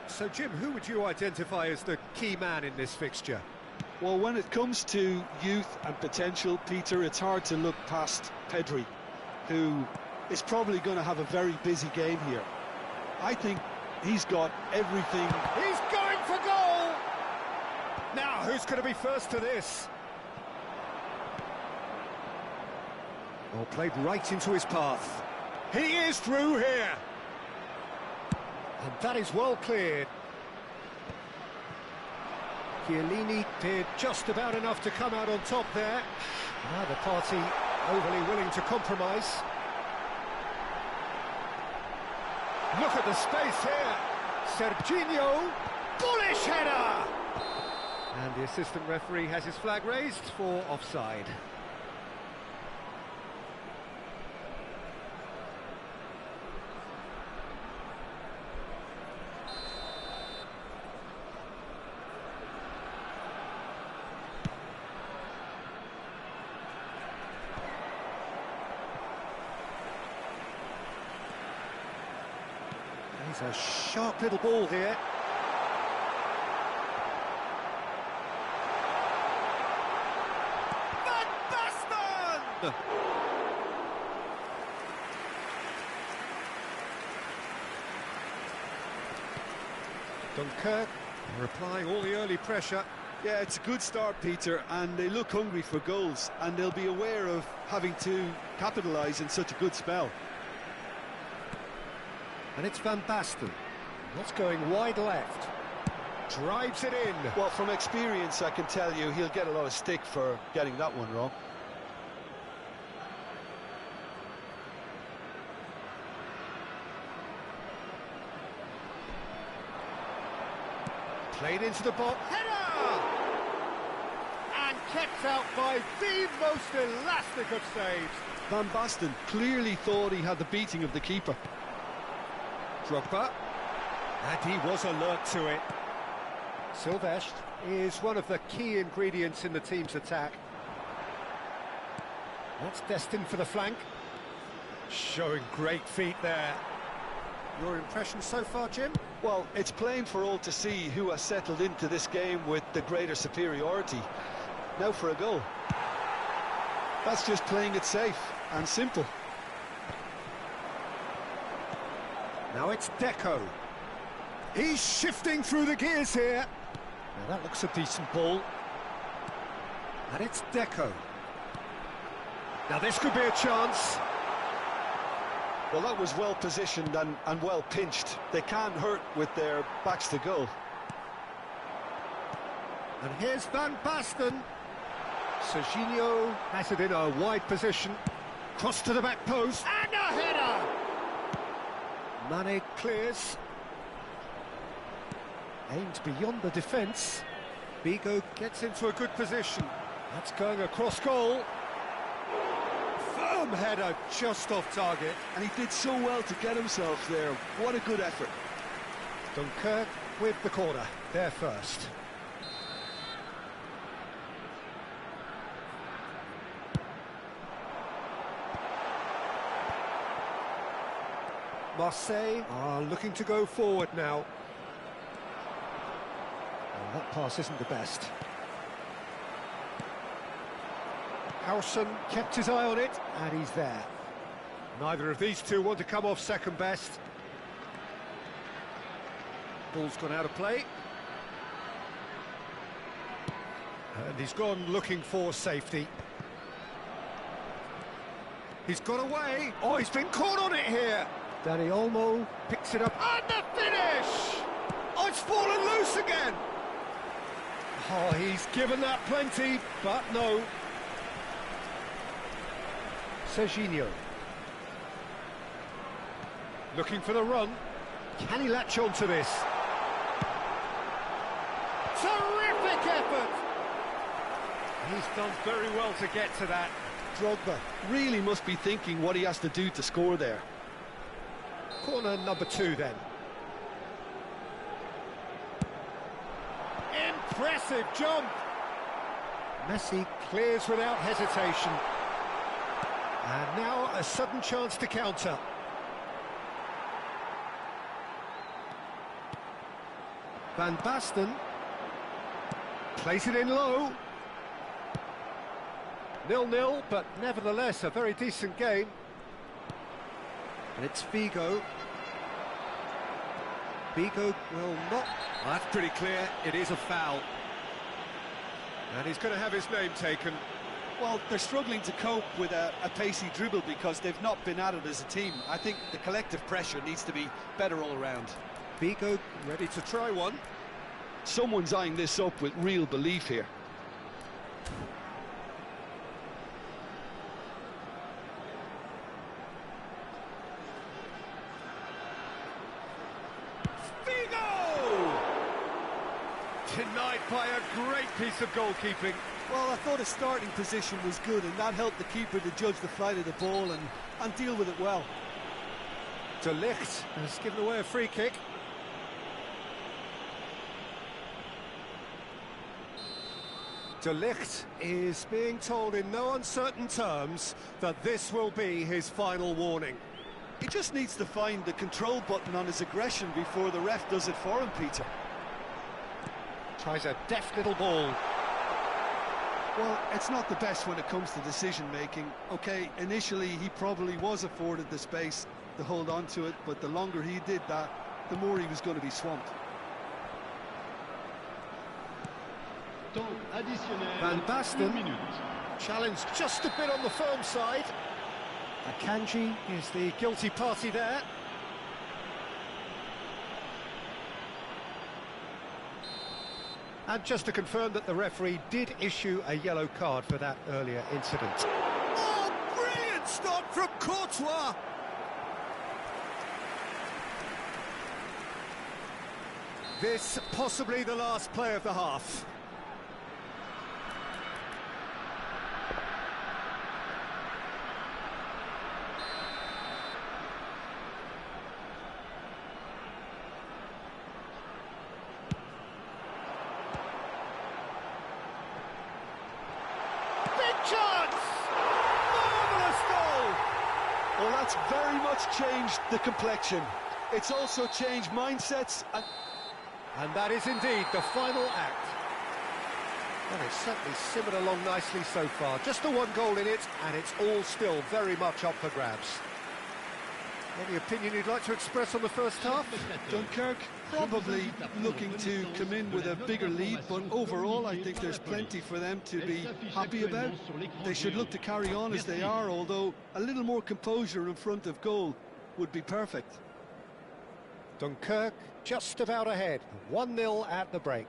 So, Jim, who would you identify as the key man in this fixture? Well, when it comes to youth and potential, Peter, it's hard to look past Pedri, who is probably going to have a very busy game here. I think he's got everything. He's going for goal! Now, who's going to be first to this? Well, played right into his path. He is through here! And that is well cleared. Chiellini did just about enough to come out on top there. The party overly willing to compromise. Look at the space here. Serginho, bullish header! And the assistant referee has his flag raised for offside. He's a sharp little ball here. Van Basten! Dunkirk are applying all the early pressure. Yeah, it's a good start, Peter, and they look hungry for goals, and they'll be aware of having to capitalise in such a good spell. And it's Van Basten. That's going wide left. Drives it in. Well, from experience, I can tell you he'll get a lot of stick for getting that one wrong. Played into the box. Header! And kept out by the most elastic of saves. Van Basten clearly thought he had the beating of the keeper. Drogba. And he was alert to it. Silvestre is one of the key ingredients in the team's attack. That's destined for the flank. Showing great feet there. Your impression so far, Jim? Well, it's plain for all to see who has settled into this game with the greater superiority. Now for a goal. That's just playing it safe and simple. Now it's Deco. He's shifting through the gears here. Now that looks a decent ball. And it's Deco. Now this could be a chance. Well, that was well positioned and well pinched. They can't hurt with their backs to goal. And here's Van Basten. Serginho has it in a wide position. Cross to the back post. And a header! Mane clears. Aimed beyond the defence. Figo gets into a good position. That's going across goal. Firm header just off target. And he did so well to get himself there. What a good effort. Dunkirk with the corner. They're first. Marseille are looking to go forward now. Well, that pass isn't the best. Howson kept his eye on it, and he's there. Neither of these two want to come off second best. Ball's gone out of play. And he's gone looking for safety. He's got away. Oh, he's been caught on it here. Dani Olmo picks it up. And the finish! Oh, it's fallen loose again. Oh, he's given that plenty, but no. Serginho. Looking for the run. Can he latch on to this? Terrific effort! He's done very well to get to that. Drogba really must be thinking what he has to do to score there. Corner number 2 then. Impressive jump! Messi clears without hesitation. And now a sudden chance to counter. Van Basten plays it in low. 0-0, but nevertheless a very decent game. And it's Figo. Figo will not... Well, that's pretty clear, it is a foul. And he's going to have his name taken. Well, they're struggling to cope with a pacey dribble because they've not been at it as a team. I think the collective pressure needs to be better all around. Figo ready to try one. Someone's eyeing this up with real belief here. Denied by a great piece of goalkeeping. Well, I thought his starting position was good, and that helped the keeper to judge the flight of the ball and deal with it well. De Ligt has given away a free kick. De Ligt is being told in no uncertain terms that this will be his final warning. He just needs to find the control button on his aggression before the ref does it for him, Peter. Tries a deft little ball. Well, it's not the best when it comes to decision-making. OK, initially he probably was afforded the space to hold on to it, but the longer he did that, the more he was going to be swamped. Van Basten challenged just a bit on the firm side. Akanji is the guilty party there. And just to confirm that the referee did issue a yellow card for that earlier incident. Oh, brilliant stop from Courtois! This possibly the last play of the half. chance! Marvellous goal! Well, that's very much changed the complexion. It's also changed mindsets. And that is indeed the final act. Well, it's certainly simmered along nicely so far. Just the one goal in it, and it's all still very much up for grabs. Any opinion you'd like to express on the first half? Dunkirk probably looking to come in with a bigger lead, but overall I think there's plenty for them to be happy about. They should look to carry on as they are, although a little more composure in front of goal would be perfect. Dunkirk just about ahead, 1-0 at the break.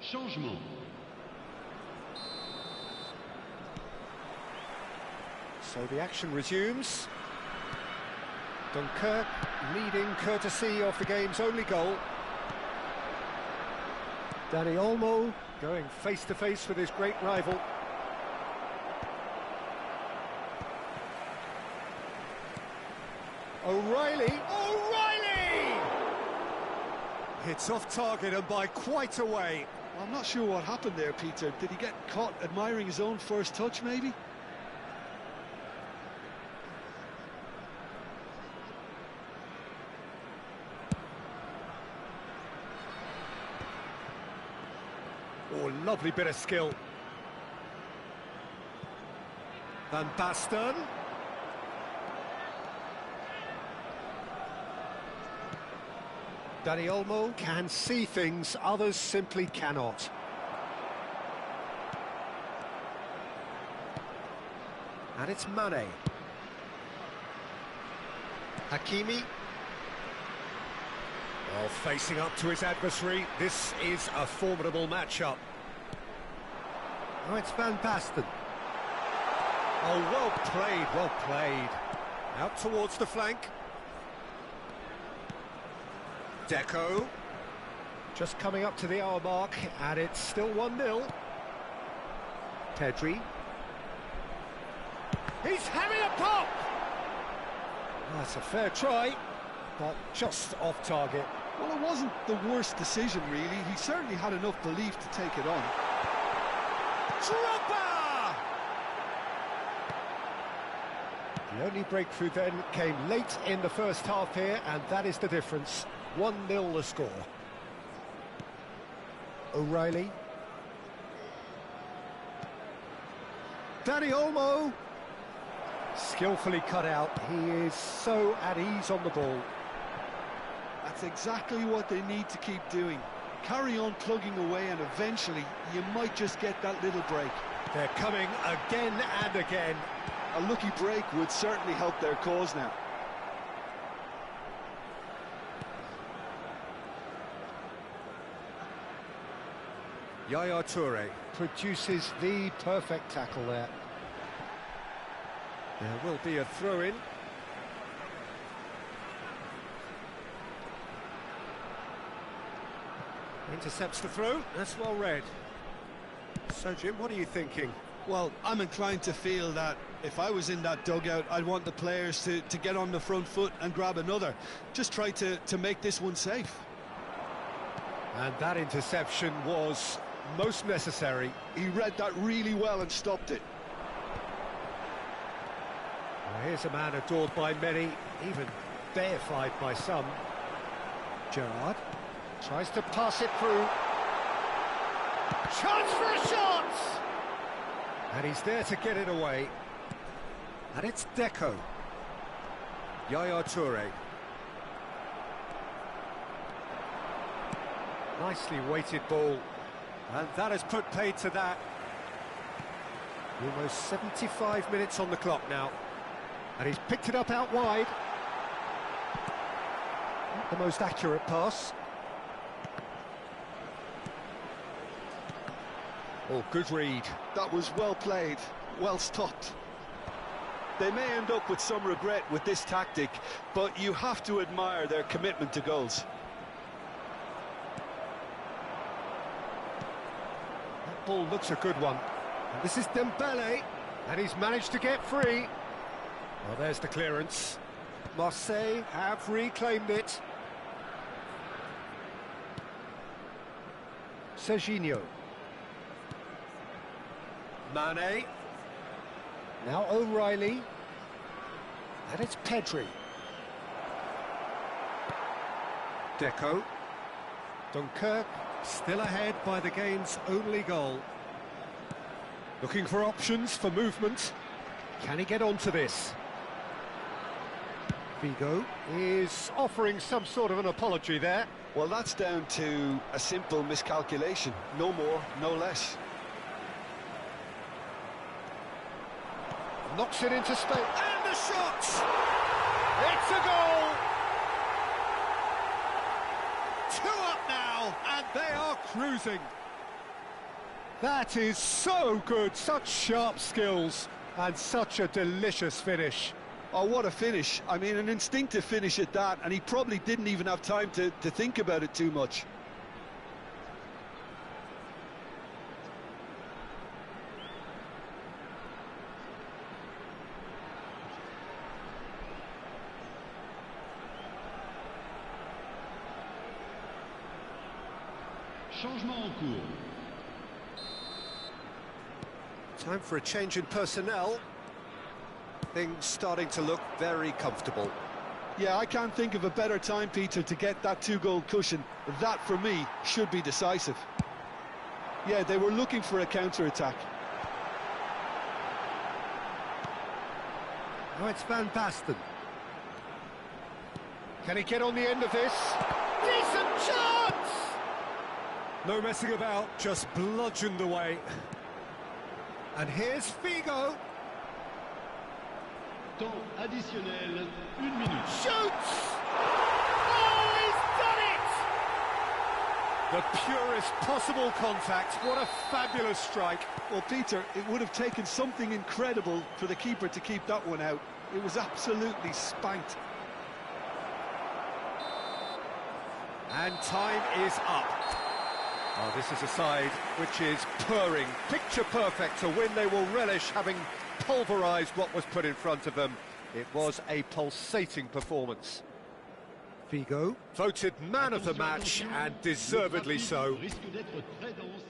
Changement. So the action resumes. Dunkirk leading courtesy of the game's only goal. Dani Olmo going face-to-face with his great rival. O'Reilly! It's off target and by quite a way. Well, I'm not sure what happened there, Peter. Did he get caught admiring his own first touch, maybe? Oh, lovely bit of skill. Van Basten. Dani Olmo can see things others simply cannot. And it's Mane. Hakimi. Well, facing up to his adversary, this is a formidable matchup. Oh, it's Van Basten. Oh, well played, well played. Out towards the flank. Deco. Just coming up to the hour mark, and it's still 1-0. Pedri. He's having a pop! That's a fair try, but just off target. Well, it wasn't the worst decision, really. He certainly had enough belief to take it on. Dropper! The only breakthrough then came late in the first half here, and that is the difference. 1-0 the score. O'Reilly. Dani Olmo. Skillfully cut out. He is so at ease on the ball. That's exactly what they need to keep doing. Carry on plugging away, and eventually you might just get that little break. They're coming again and again. A lucky break would certainly help their cause now. Yaya Toure produces the perfect tackle there. There will be a throw-in. Intercepts the throw. That's well read. So, Jim, what are you thinking? Well, I'm inclined to feel that if I was in that dugout, I'd want the players to get on the front foot and grab another. Just try to make this one safe. And that interception was most necessary. He read that really well and stopped it. Well, here's a man adored by many, even deified by some. Gerrard tries to pass it through. Chance for a shot! And he's there to get it away. And it's Deco. Yaya Toure. Nicely weighted ball. And that has put paid to that. Almost 75 minutes on the clock now. And he's picked it up out wide. Not the most accurate pass. Oh, good read. That was well played, well stopped. They may end up with some regret with this tactic, but you have to admire their commitment to goals. That ball looks a good one. And this is Dembele, and he's managed to get free. Well, there's the clearance. Marseille have reclaimed it. Serginho. Mane. Now O'Reilly. And it's Pedri. Deco. Dunkirk. Still ahead by the game's only goal. Looking for options for movement. Can he get onto this? Figo is offering some sort of an apology there. Well, that's down to a simple miscalculation. No more, no less. Knocks it into space. And the shot! It's a goal! 2 up now, and they are cruising. That is so good, such sharp skills, and such a delicious finish. Oh, what a finish. I mean, an instinctive finish at that, and he probably didn't even have time to think about it too much. Changement en cours. Time for a change in personnel. Things starting to look very comfortable. Yeah, I can't think of a better time, Peter, to get that 2-goal cushion. That, for me, should be decisive. Yeah, they were looking for a counter-attack. Oh, it's Van Basten. Can he get on the end of this? Decent chance! No messing about, just bludgeoned away. And here's Figo. Temps additionnel, 1 minute. Shoots! Oh, he's done it! The purest possible contact. What a fabulous strike. Well, Peter, it would have taken something incredible for the keeper to keep that one out. It was absolutely spanked. And time is up. Oh, this is a side which is purring, picture perfect to win. They will relish having pulverised what was put in front of them. It was a pulsating performance. Figo. Voted man of the match, and deservedly so. Risque d'être très dense.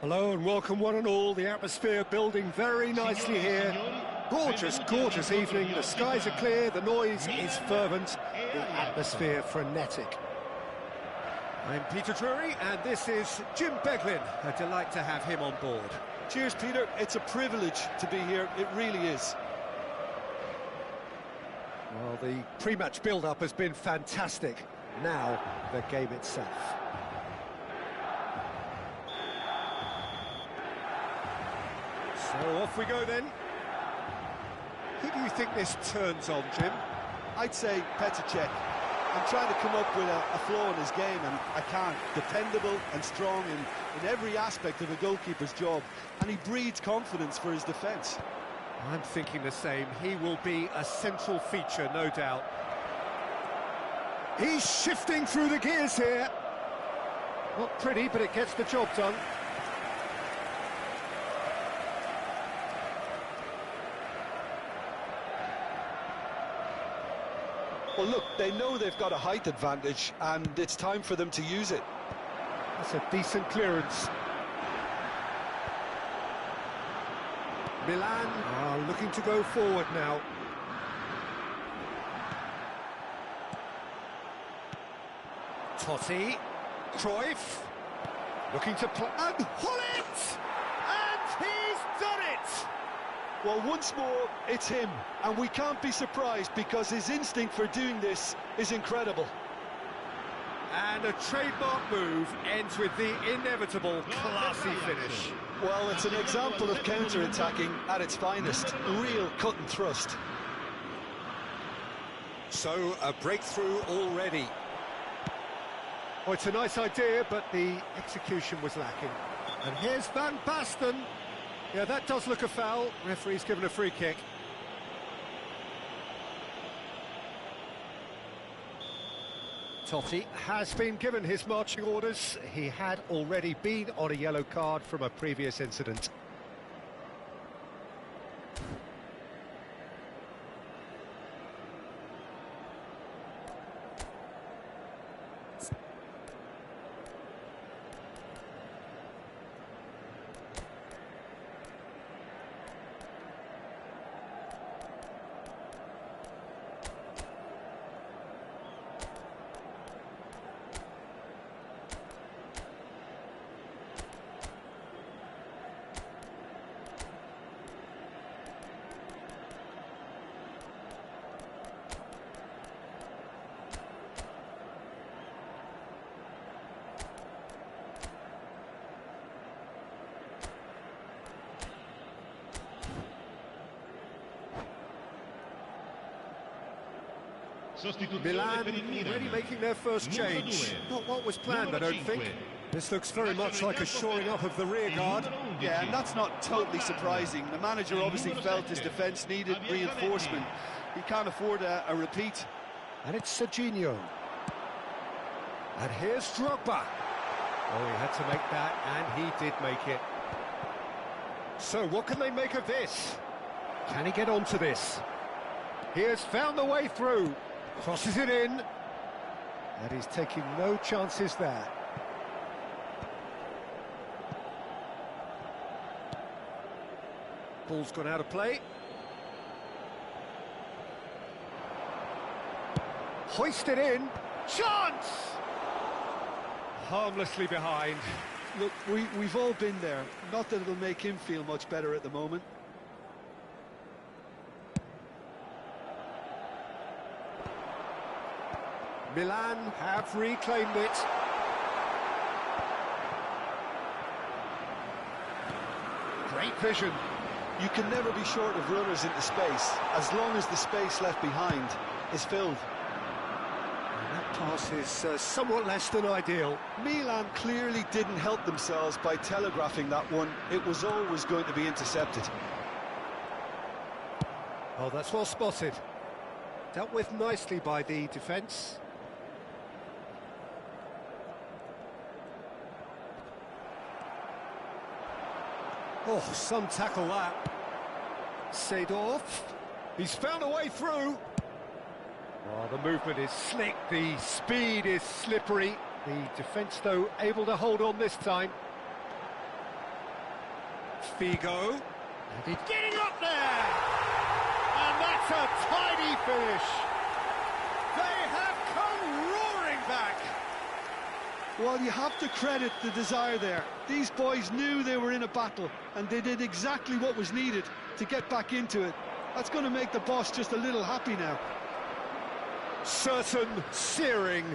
Hello and welcome one and all. The atmosphere building very nicely here. Gorgeous, gorgeous evening. The skies are clear, the noise is fervent, the atmosphere frenetic. I'm Peter Drury, and this is Jim Beglin. A delight to have him on board. Cheers, Peter. It's a privilege to be here. It really is. Well, the pre-match build-up has been fantastic. Now, the game itself. So off we go then. Who do you think this turns on, Jim? I'd say Petr Cech. I'm trying to come up with a flaw in his game, and I can't. Dependable and strong in every aspect of a goalkeeper's job, and he breeds confidence for his defence. I'm thinking the same. He will be a central feature, no doubt. He's shifting through the gears here. Not pretty, but it gets the job done. Well, look, they know they've got a height advantage, and it's time for them to use it. That's a decent clearance. Milan are looking to go forward now. Totti, Cruyff, Looking to play. and Hullet! And he's done it! Well, once more, it's him, and we can't be surprised because his instinct for doing this is incredible. And a trademark move ends with the inevitable classy finish. Well, it's an example of counter-attacking at its finest. Real cut and thrust. So, a breakthrough already. Oh, it's a nice idea, but the execution was lacking. And here's Van Basten. Yeah, that does look a foul. Referee's given a free kick. Totti has been given his marching orders. He had already been on a yellow card from a previous incident. Milan already making their first change. Not what was planned, I don't think. This looks very much like a shoring up of the rear guard. Yeah, and that's not totally surprising. The manager obviously felt his defence needed reinforcement. He can't afford a repeat. And it's Serginho. And here's Drogba. Oh, he had to make that, and he did make it. So, what can they make of this? Can he get onto this? He has found the way through. Crosses it in. And he's taking no chances there. Ball's gone out of play. Hoisted in. Chance! Harmlessly behind. Look, we've all been there. Not that it'll make him feel much better at the moment. Milan have reclaimed it. Great vision. You can never be short of runners into space, as long as the space left behind is filled. And that pass is somewhat less than ideal. Milan clearly didn't help themselves by telegraphing that one. It was always going to be intercepted. Oh, that's well spotted. Dealt with nicely by the defence. Oh, some tackle that. Seedorf. He's found a way through. Oh, the movement is slick, the speed is slippery. The defence, though, able to hold on this time. Figo. And he's getting up there! And that's a tidy finish. They have come roaring back. Well, you have to credit the desire there. These boys knew they were in a battle, and they did exactly what was needed to get back into it. That's going to make the boss just a little happy now. Certain, searing,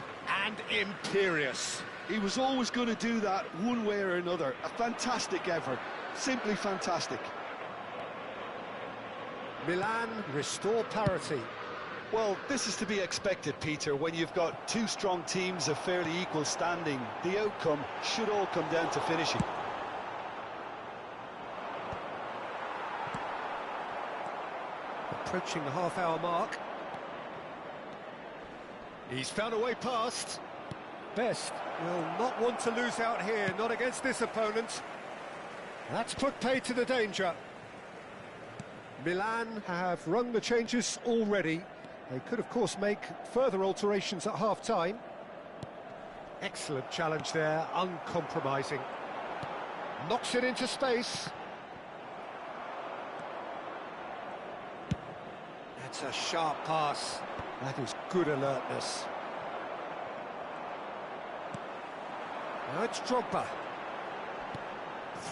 and imperious. He was always going to do that one way or another. A fantastic effort. Simply fantastic. Milan restore parity. Well, this is to be expected, Peter, when you've got two strong teams of fairly equal standing. The outcome should all come down to finishing. Approaching the half-hour mark. He's found a way past. Best will not want to lose out here, not against this opponent. That's put pay to the danger. Milan have rung the changes already. They could, of course, make further alterations at half-time. Excellent challenge there, uncompromising. Knocks it into space. That's a sharp pass. That is good alertness. Now it's Drogba.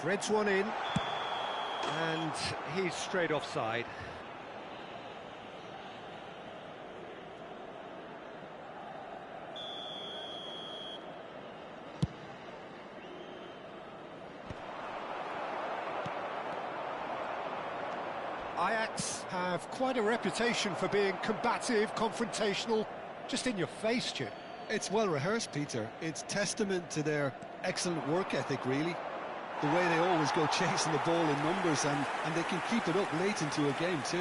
Threads one in. And he's straight offside. Ajax have quite a reputation for being combative, confrontational, just in your face, Jim. It's well rehearsed, Peter. It's testament to their excellent work ethic, really. The way they always go chasing the ball in numbers, and they can keep it up late into a game too.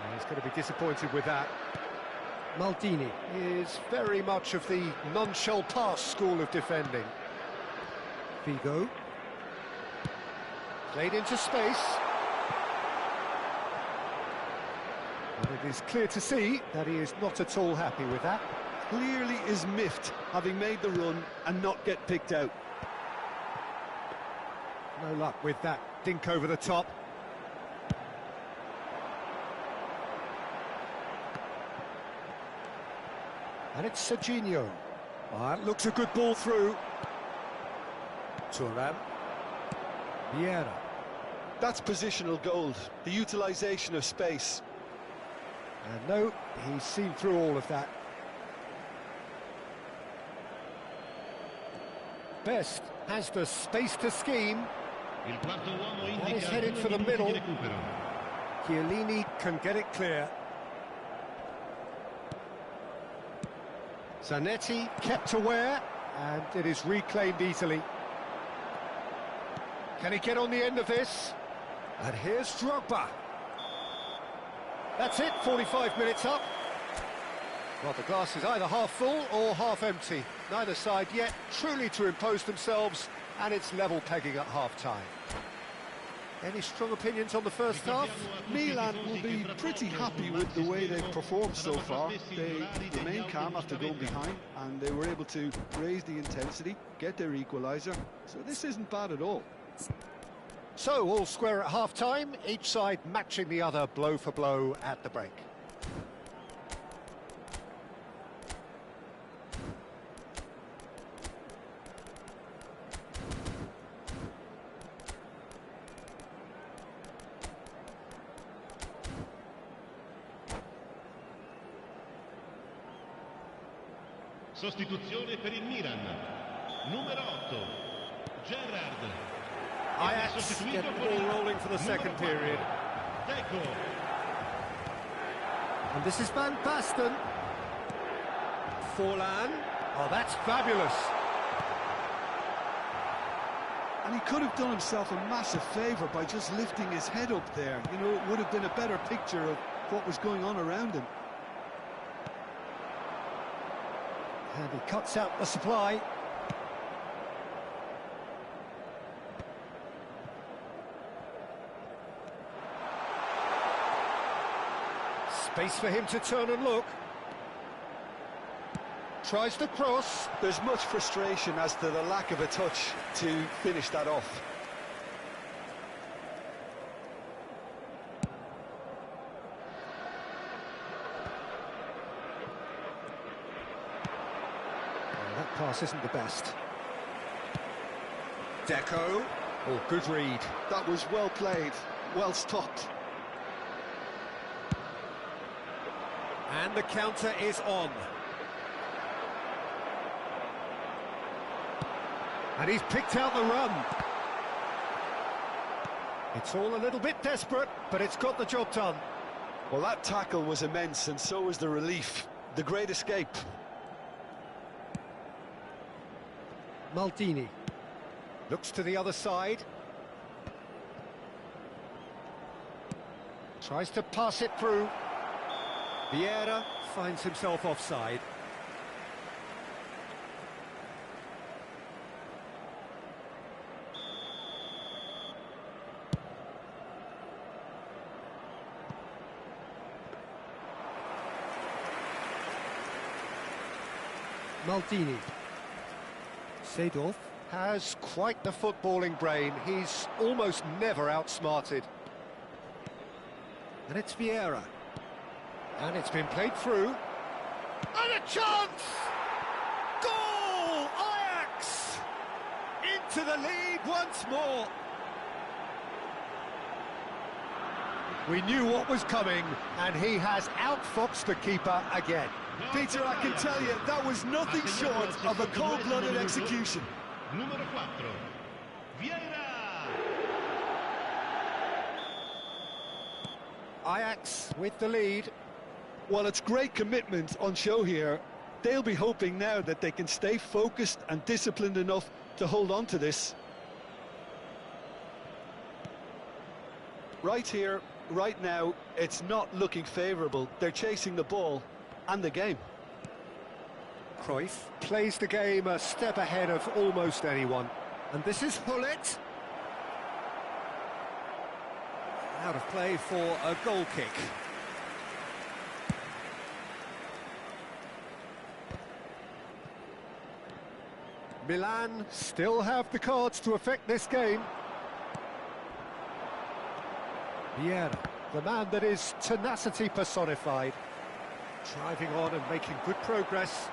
And he's going to be disappointed with that. Maldini is very much of the none-shall-pass school of defending. Figo. Played into space. And it is clear to see that he is not at all happy with that. Clearly is miffed, having made the run and not get picked out. No luck with that dink over the top. And it's Serginho. That looks a good ball through. Thuram. Vieira. That's positional gold, the utilisation of space. And no, he's seen through all of that. Best has the space to scheme. And is headed for the middle. Chiellini can get it clear. Zanetti kept aware, and it is reclaimed easily. Can he get on the end of this? And here's Drogba. That's it, 45 minutes up. Well, the glass is either half full or half empty. Neither side yet truly to impose themselves, and it's level pegging at half-time. Any strong opinions on the first half? Milan will be pretty happy with the way they've performed so far. They remained calm after going behind, and they were able to raise the intensity, get their equaliser. So this isn't bad at all. So, all square at half-time, each side matching the other blow for blow at the break. Sostituzione per il Milan. Numero 8, Gerrard. Ajax get the ball rolling for the second period. Deco. And this is Van Basten. Forlan. Oh, that's fabulous. And he could have done himself a massive favour by just lifting his head up there. You know, it would have been a better picture of what was going on around him. And he cuts out the supply. Space for him to turn and look. tries to cross. There's much frustration as to the lack of a touch to finish that off. That pass isn't the best. Deco. Oh, good read. That was well played, well stopped. And the counter is on. And he's picked out the run. It's all a little bit desperate, but it's got the job done. Well, that tackle was immense, and so was the relief. The great escape. Maldini looks to the other side. Tries to pass it through. Vieira finds himself offside. Maldini. Seedorf Has quite the footballing brain. He's almost never outsmarted. and it's Vieira. And it's been played through. And a chance! Goal! Ajax! Into the lead once more. We knew what was coming, and he has outfoxed the keeper again. Peter, I can tell you, that was nothing short of a cold-blooded execution. Numero 4, Vieira. Ajax with the lead. Well, it's great commitment on show here. They'll be hoping now that they can stay focused and disciplined enough to hold on to this. Right here, right now, it's not looking favourable. They're chasing the ball and the game. Cruyff plays the game a step ahead of almost anyone. And this is Hullet. Out of play for a goal kick. Milan still have the cards to affect this game. Vieira The man that is tenacity personified. driving on and making good progress.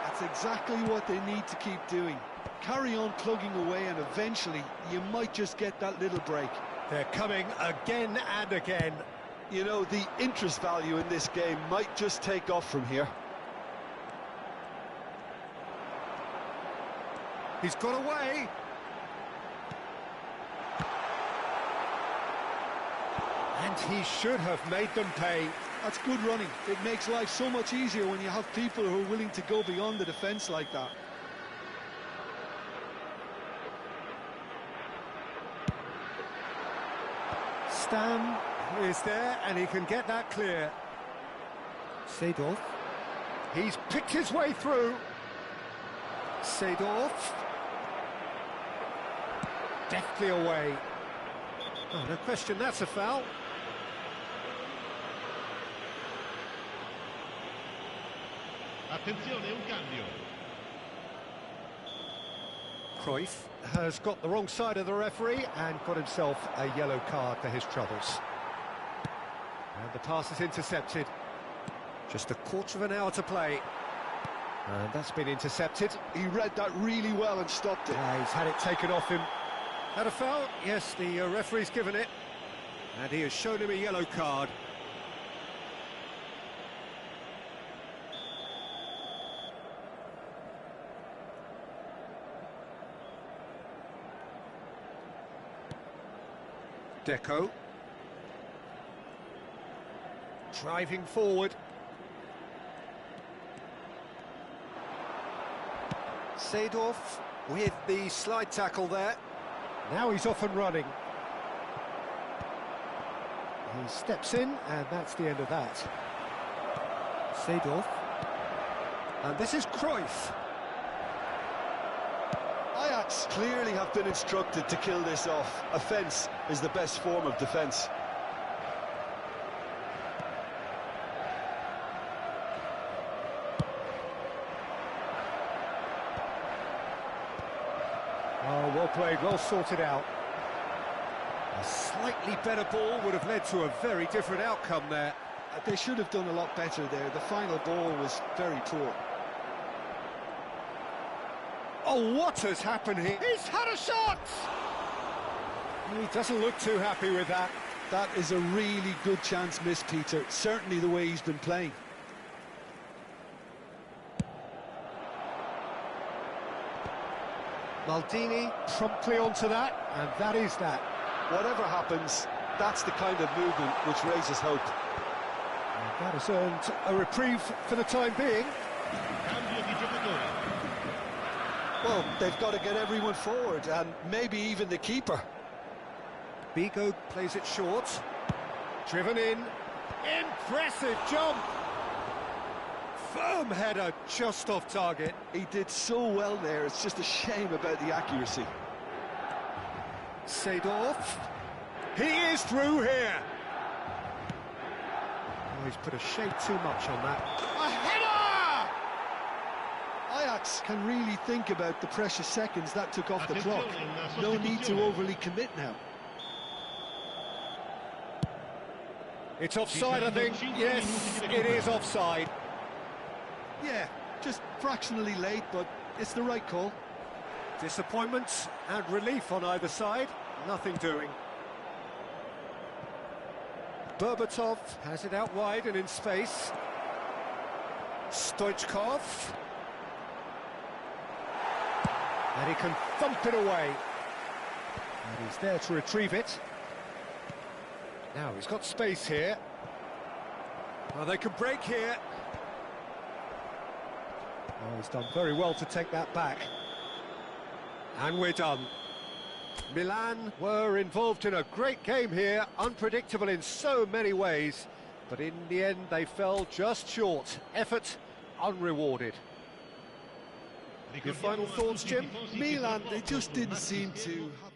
That's exactly what they need to keep doing. Carry on plugging away, and eventually you might just get that little break. They're coming again and again. You know, the interest value in this game might just take off from here. He's got away. And he should have made them pay. That's good running. It makes life so much easier when you have people who are willing to go beyond the defence like that. Stam is there, and he can get that clear. Seedorf. He's picked his way through. Seedorf. Deftly away. Oh, no question, that's a foul. Attenzione, un cambio. Cruyff has got the wrong side of the referee and got himself a yellow card for his troubles. And the pass is intercepted. Just a quarter of an hour to play. And that's been intercepted. He read that really well and stopped it. He's had it taken off him. Had a foul? Yes, the referee's given it. And he has shown him a yellow card. Deco. Driving forward. Seedorf with the slide tackle there. Now he's off and running. He steps in, and that's the end of that. Seedorf. And this is Cruyff. Ajax clearly have been instructed to kill this off. Offence is the best form of defence. played, well sorted out. A slightly better ball would have led to a very different outcome there. They should have done a lot better there. The final ball was very poor. Oh, what has happened here? He's had a shot! He doesn't look too happy with that. That is a really good chance missed, Peter. Certainly the way he's been playing. Maldini promptly onto that, and that is that. Whatever happens, that's the kind of movement which raises hope. And that has earned a reprieve for the time being. Well, they've got to get everyone forward, and maybe even the keeper. Bigo plays it short. Driven in. Impressive jump! Firm header just off target. He did so well there, it's just a shame about the accuracy. Seedorf. He is through here! Oh, he's put a shade too much on that. A header! Ajax can really think about the precious seconds that took off the clock. No need to overly commit now. It's offside, I think. Yes, it is offside. Yeah, just fractionally late, but it's the right call. Disappointment and relief on either side. Nothing doing. Berbatov has it out wide and in space. Stoichkov. And he can thump it away. And he's there to retrieve it. Now he's got space here. Well, they can break here. Oh, he's done very well to take that back. And we're done. Milan were involved in a great game here, unpredictable in so many ways, but in the end they fell just short. Effort unrewarded. Your final thoughts, Jim? Milan, they just didn't seem to have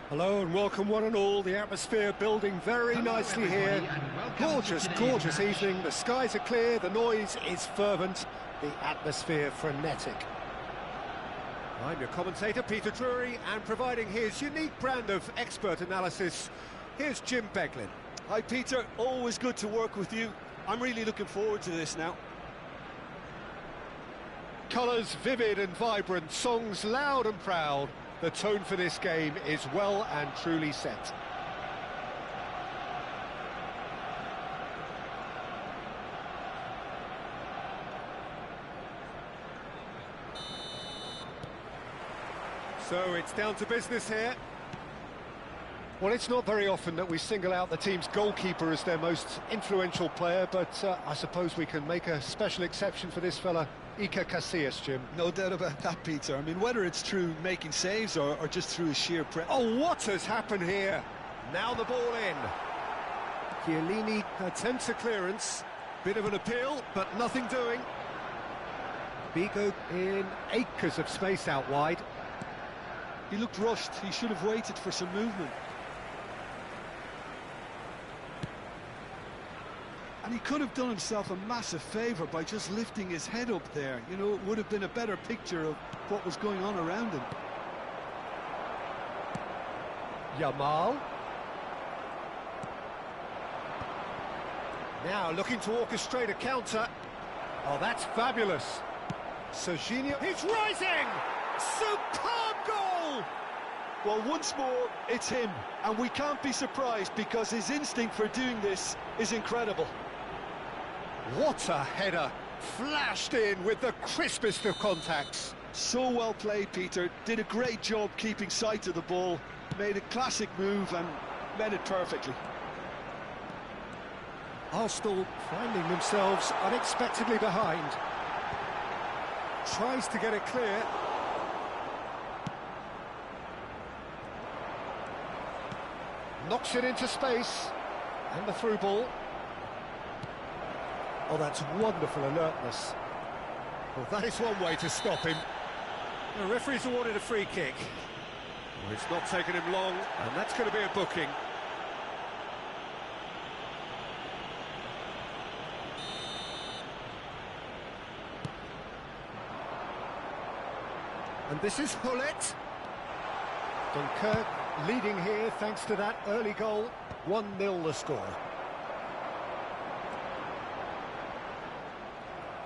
Hello and welcome one and all. The atmosphere building very nicely here. Gorgeous, gorgeous evening. The skies are clear, the noise is fervent, the atmosphere frenetic. I'm your commentator, Peter Drury, and providing his unique brand of expert analysis, here's Jim Beglin. Hi Peter, always good to work with you. I'm really looking forward to this now. Colours vivid and vibrant, songs loud and proud. The tone for this game is well and truly set. So it's down to business here. Well, it's not very often that we single out the team's goalkeeper as their most influential player, but I suppose we can make a special exception for this fella, Iker Casillas, Jim. No doubt about that, Peter. I mean, whether it's through making saves or just through his sheer press. Oh, what has happened here? Now the ball in. Chiellini attempts a clearance. Bit of an appeal, but nothing doing. Bigo in acres of space out wide. He looked rushed. He should have waited for some movement. And he could have done himself a massive favour by just lifting his head up there. You know, it would have been a better picture of what was going on around him. Yamal. Now looking to orchestrate a counter. Oh, that's fabulous. Serginho, he's rising! Superb goal! Well, once more, it's him. And we can't be surprised because his instinct for doing this is incredible. What a header! Flashed in with the crispest of contacts. So well played, Peter. Did a great job keeping sight of the ball. Made a classic move and met it perfectly. Arsenal finding themselves unexpectedly behind. Tries to get it clear. Knocks it into space. And the through ball. Oh, that's wonderful alertness. Well, that is one way to stop him. The referee's awarded a free kick. Well, it's not taken him long, and that's going to be a booking. And this is Hullet. Dunkirk leading here thanks to that early goal. 1-0 the score.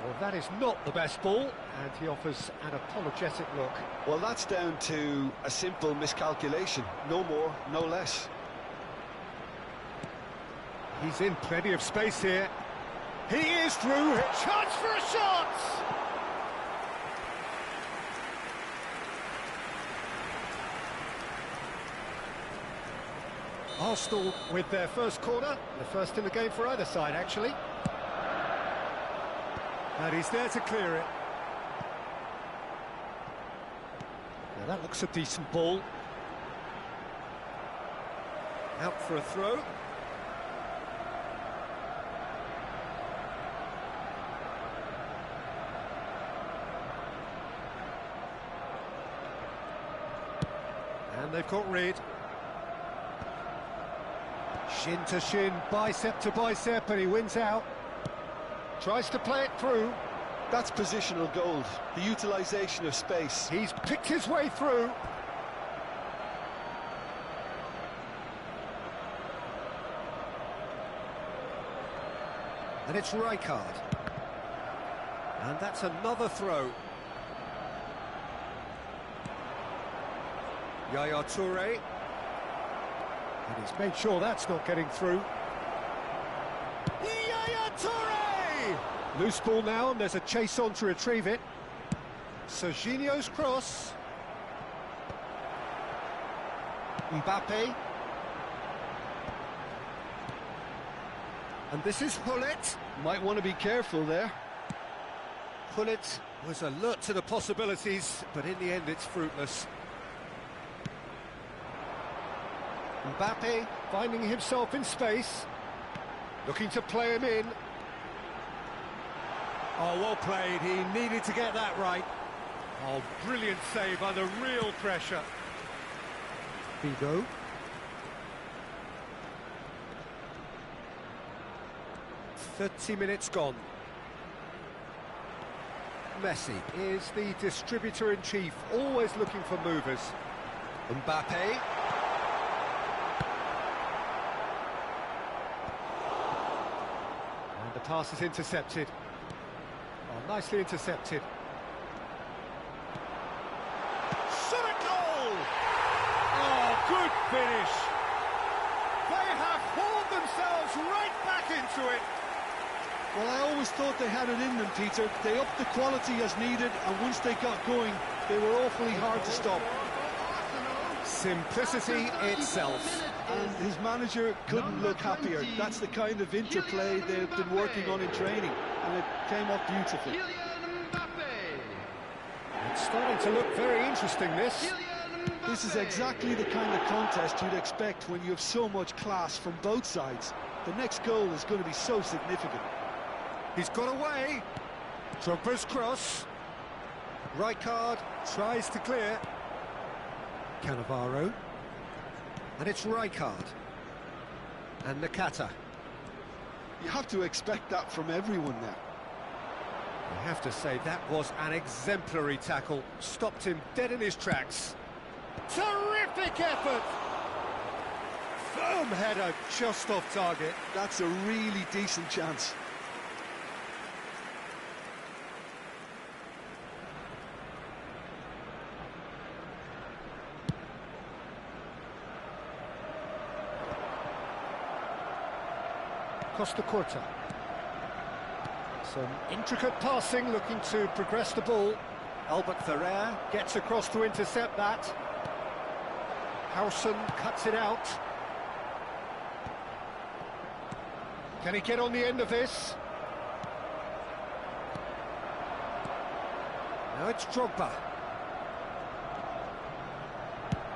Well, that is not the best ball, and he offers an apologetic look. Well, that's down to a simple miscalculation. No more, no less. He's in plenty of space here. He is through. Chance for a shot! Arsenal with their first corner, the first in the game for either side, actually. And he's there to clear it. Now that looks a decent ball. Out for a throw. And they've got rid. Shin to shin, bicep to bicep, and he wins out. Tries to play it through. That's positional gold, the utilisation of space. He's picked his way through. And it's Rijkaard. And that's another throw. Yaya Toure. And he's made sure that's not getting through. Yaya Toure! Loose ball now, and there's a chase on to retrieve it. Serginho's cross. Mbappe. And this is Hullet. Might want to be careful there. Hullet was alert to the possibilities, but in the end it's fruitless. Mbappe finding himself in space, looking to play him in. Oh, well played, he needed to get that right. Oh, brilliant save under real pressure. Figo. "30 minutes gone. Messi is the distributor-in-chief, always looking for movers. Mbappe. And the pass is intercepted. Oh, nicely intercepted. Shot a goal! Oh, good finish. They have hauled themselves right back into it. Well, I always thought they had it in them, Peter. They upped the quality as needed, and once they got going, they were awfully hard to stop. Simplicity itself. And his manager couldn't look happier. That's the kind of interplay they've been working on in training, and it came off beautifully. It's starting to look very interesting, this. This is exactly the kind of contest you'd expect when you have so much class from both sides. The next goal is going to be so significant. He's got away. Drogba's cross. Rijkaard tries to clear. Cannavaro. And it's Rijkaard. And Nakata. You have to expect that from everyone now. I have to say, that was an exemplary tackle. Stopped him dead in his tracks. Terrific effort! Firm header, just off target. That's a really decent chance. Costa Curta. Some intricate passing, looking to progress the ball. Albert Ferrer gets across to intercept that. Howson cuts it out. Can he get on the end of this? Now it's Drogba.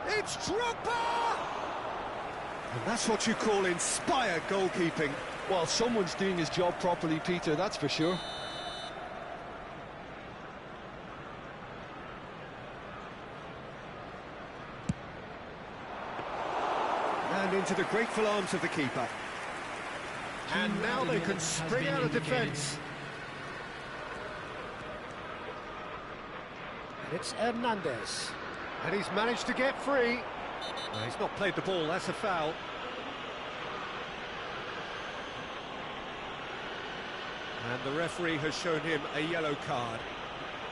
It's Drogba! And that's what you call inspired goalkeeping. Well, someone's doing his job properly, Peter, that's for sure. And into the grateful arms of the keeper. And now they can spring out of defence. And it's Hernandez. And he's managed to get free. Well, he's not played the ball, that's a foul. And the referee has shown him a yellow card.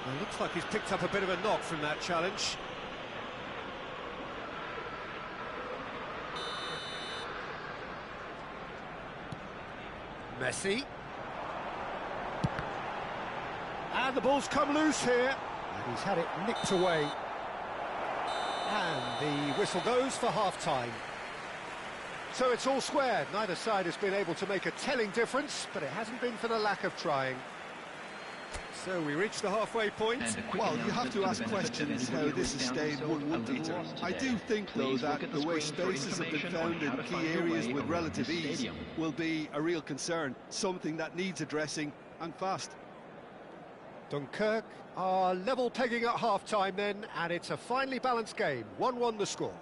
Well, it looks like he's picked up a bit of a knock from that challenge. Messi. And the ball's come loose here. And he's had it nicked away. And the whistle goes for half-time. So it's all square. Neither side has been able to make a telling difference, but it hasn't been for the lack of trying. So we reach the halfway point. Well, you have to ask questions how this has stayed 1-1, Peter. I do think, though, that the way spaces have been found in key areas with relative ease will be a real concern, something that needs addressing, and fast. Dunkirk are level pegging at half-time then, and it's a finely balanced game. 1-1 the score.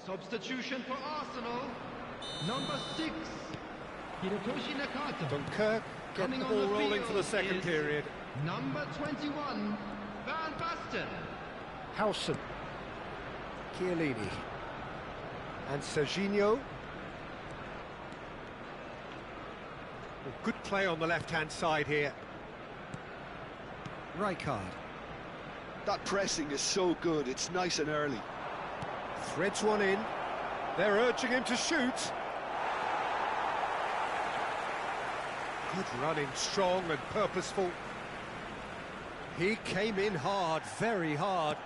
Substitution for Arsenal. Number 6, Hirotoshi Nakata. Dunkirk get Coming the on ball the rolling field for the second is period. Number 21, Van Basten. Howson, Chiellini, and Serginho. Well, good play on the left-hand side here. Rijkaard. That pressing is so good, it's nice and early. Threads one in. They're urging him to shoot. Good running, strong and purposeful. He came in hard, very hard.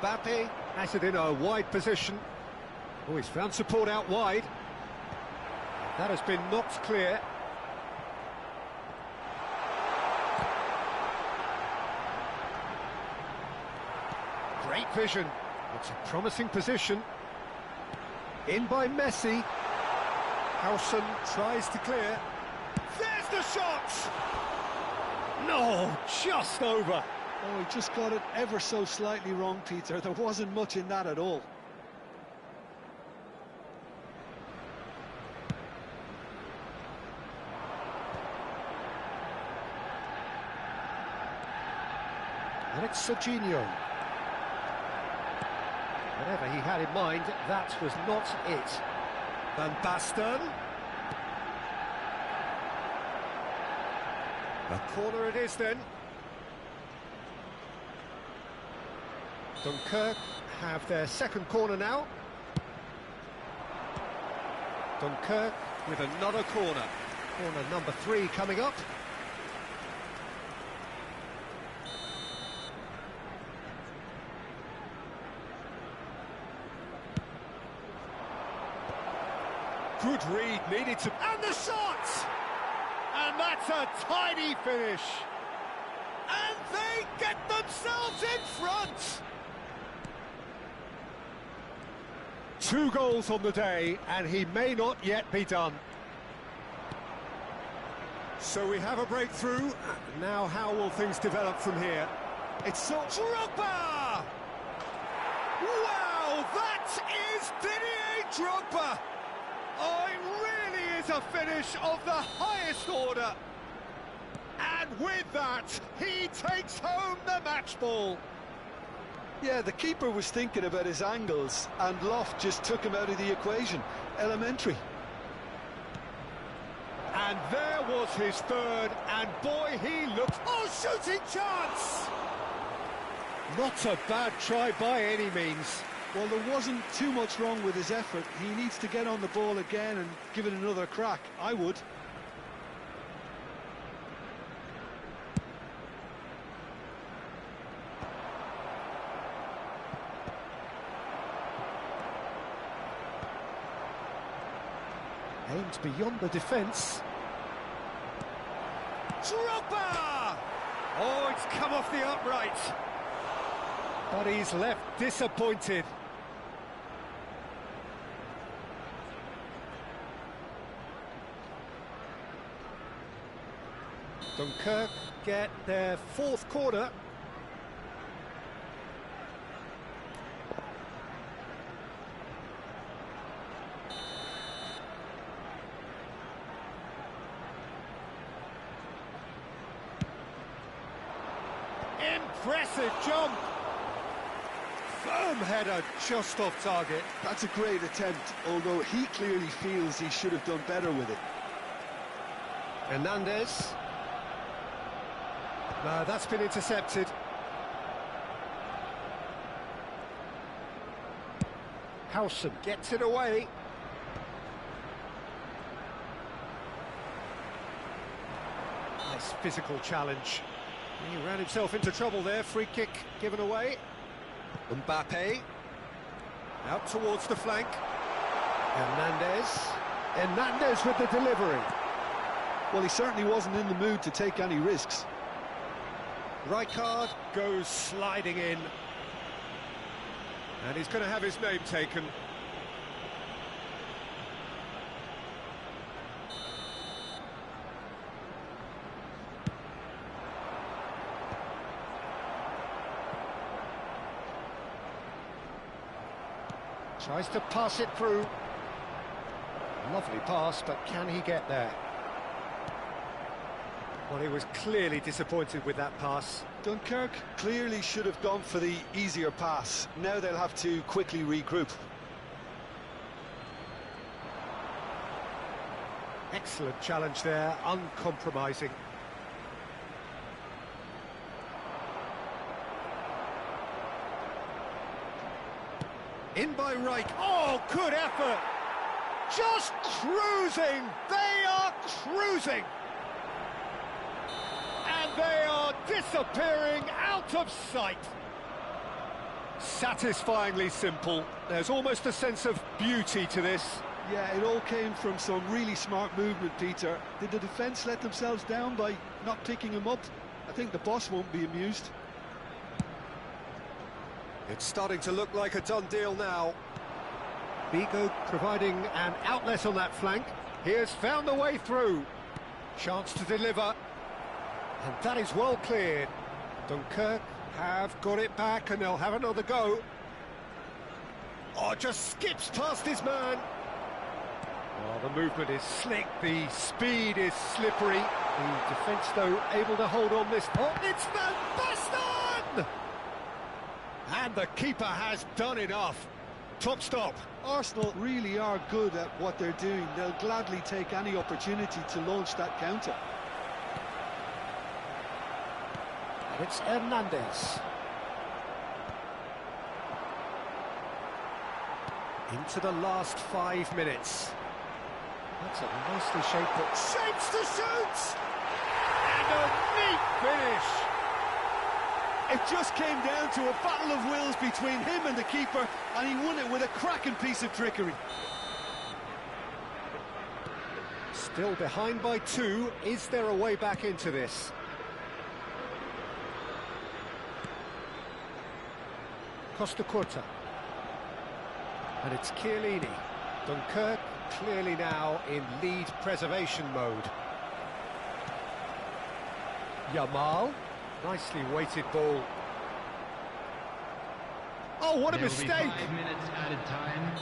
Mbappe has it in a wide position. Oh, he's found support out wide. That has been knocked clear. Great vision. It's a promising position. In by Messi. Howson tries to clear. There's the shot! No, just over. Oh, he just got it ever so slightly wrong, Peter. There wasn't much in that at all. And it's Serginho. Whatever he had in mind, that was not it. Van Basten. A corner it is then. Dunkirk have their second corner now. Dunkirk with another corner. Corner number 3 coming up. Good read, needed to... And the shot! And that's a tidy finish. And they get themselves in front! 2 goals on the day, and he may not yet be done. So we have a breakthrough. Now how will things develop from here? It's so... Drogba! Wow, that is Didier Drogba! Oh, it really is a finish of the highest order. And with that, he takes home the match ball. Yeah, the keeper was thinking about his angles, and Loft just took him out of the equation. Elementary. And there was his third, and boy, he looks... Oh, shooting chance! Not a bad try by any means. Well, there wasn't too much wrong with his effort. He needs to get on the ball again and give it another crack. I would. Aimed beyond the defence. Drogba! Oh, it's come off the upright. But he's left disappointed. Dunkirk get their 4th corner. Impressive jump. Firm header just off target. That's a great attempt, although he clearly feels he should have done better with it. Hernandez. No, that's been intercepted. Howson gets it away. Nice physical challenge. He ran himself into trouble there. Free kick given away. Mbappe. Out towards the flank. Hernandez. Hernandez with the delivery. Well, he certainly wasn't in the mood to take any risks. Rijkaard goes sliding in. And he's going to have his name taken. Tries to pass it through. Lovely pass, but can he get there? Well, he was clearly disappointed with that pass. Dunkirk clearly should have gone for the easier pass. Now they'll have to quickly regroup. Excellent challenge there, uncompromising. In by Reich. Oh, good effort! Just cruising! They are cruising! And they are disappearing out of sight. Satisfyingly simple. There's almost a sense of beauty to this. Yeah, it all came from some really smart movement, Peter. Did the defence let themselves down by not picking him up? I think the boss won't be amused. It's starting to look like a done deal now. Vigo providing an outlet on that flank. He has found the way through. Chance to deliver. And that is well cleared. Dunkirk have got it back and they'll have another go. Oh, just skips past his man. Oh, the movement is slick, the speed is slippery. The defence, though, able to hold on this. Oh, it's Van Basten! And the keeper has done enough. Top stop. Arsenal really are good at what they're doing. They'll gladly take any opportunity to launch that counter. And it's Hernandez. Into the last 5 minutes. That's a nicely shaped ball. Shapes to shoot! And a neat finish! It just came down to a battle of wills between him and the keeper, and he won it with a cracking piece of trickery. Still behind by 2. Is there a way back into this? Costa Curta. And it's Chiellini. Dunkirk clearly now in lead preservation mode. Yamal. Nicely weighted ball. Oh, what a mistake! 5 minutes added time.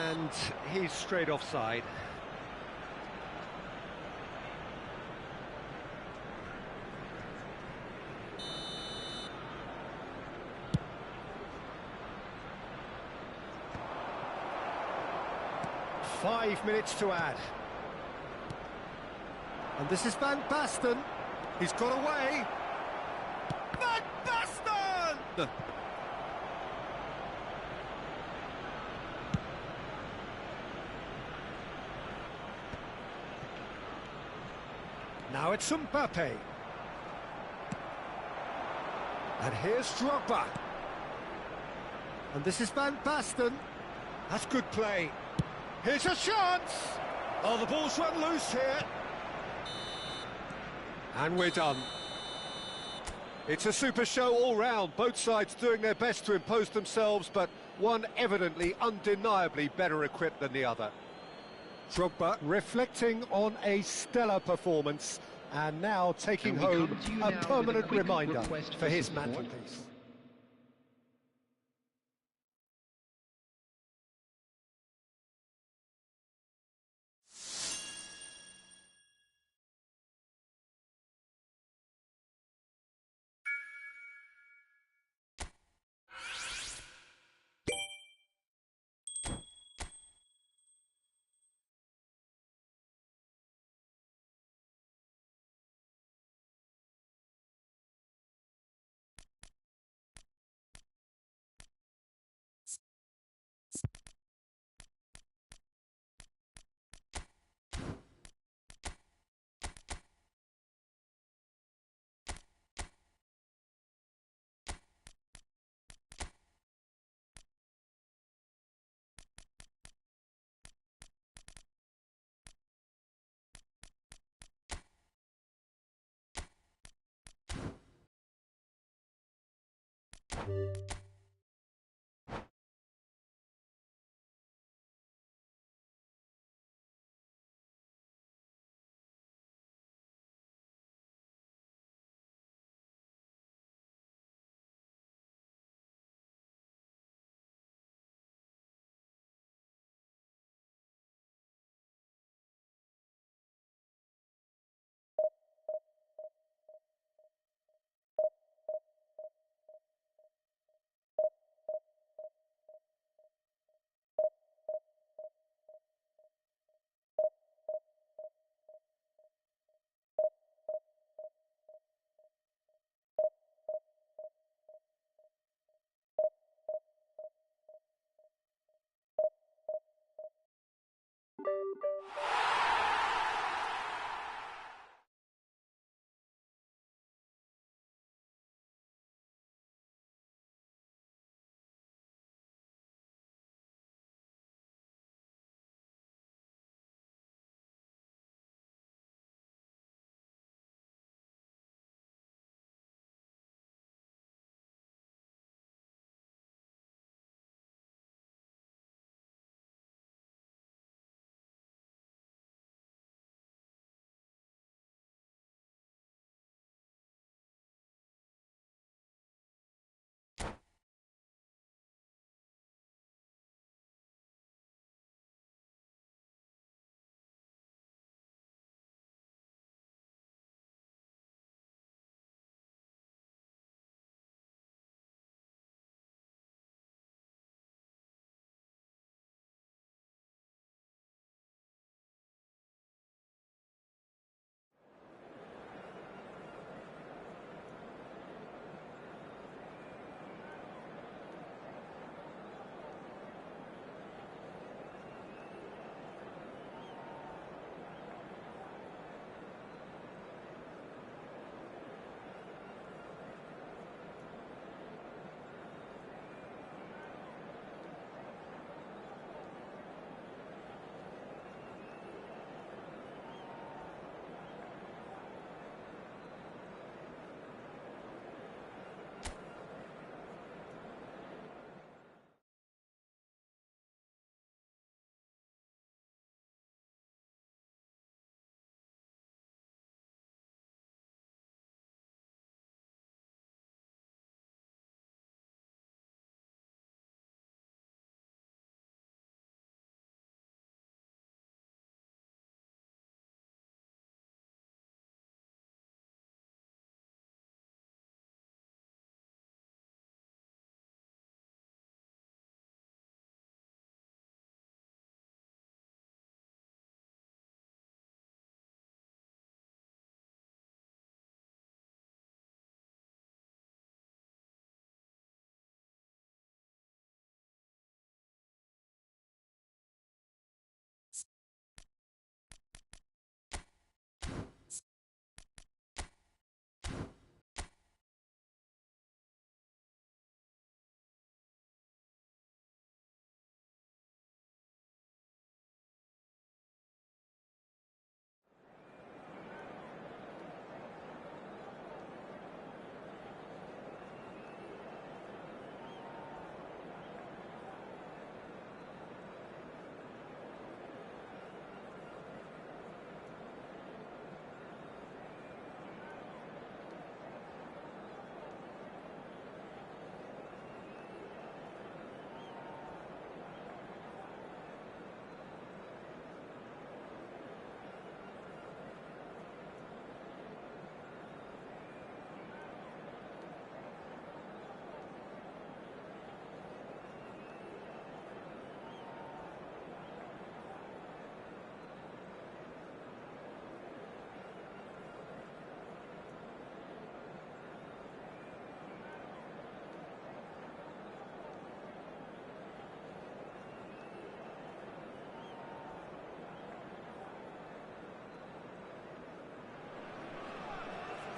And he's straight offside. Five minutes to add. And this is Van Basten. He's got away. Van Basten! Now it's Mbappe. And here's Drogba. And this is Van Basten. That's good play. Here's a chance! Oh, the ball's run loose here. And we're done. It's a super show all round. Both sides doing their best to impose themselves, but one evidently, undeniably better equipped than the other. Drogba reflecting on a stellar performance and now taking home a permanent reminder for his mantelpiece.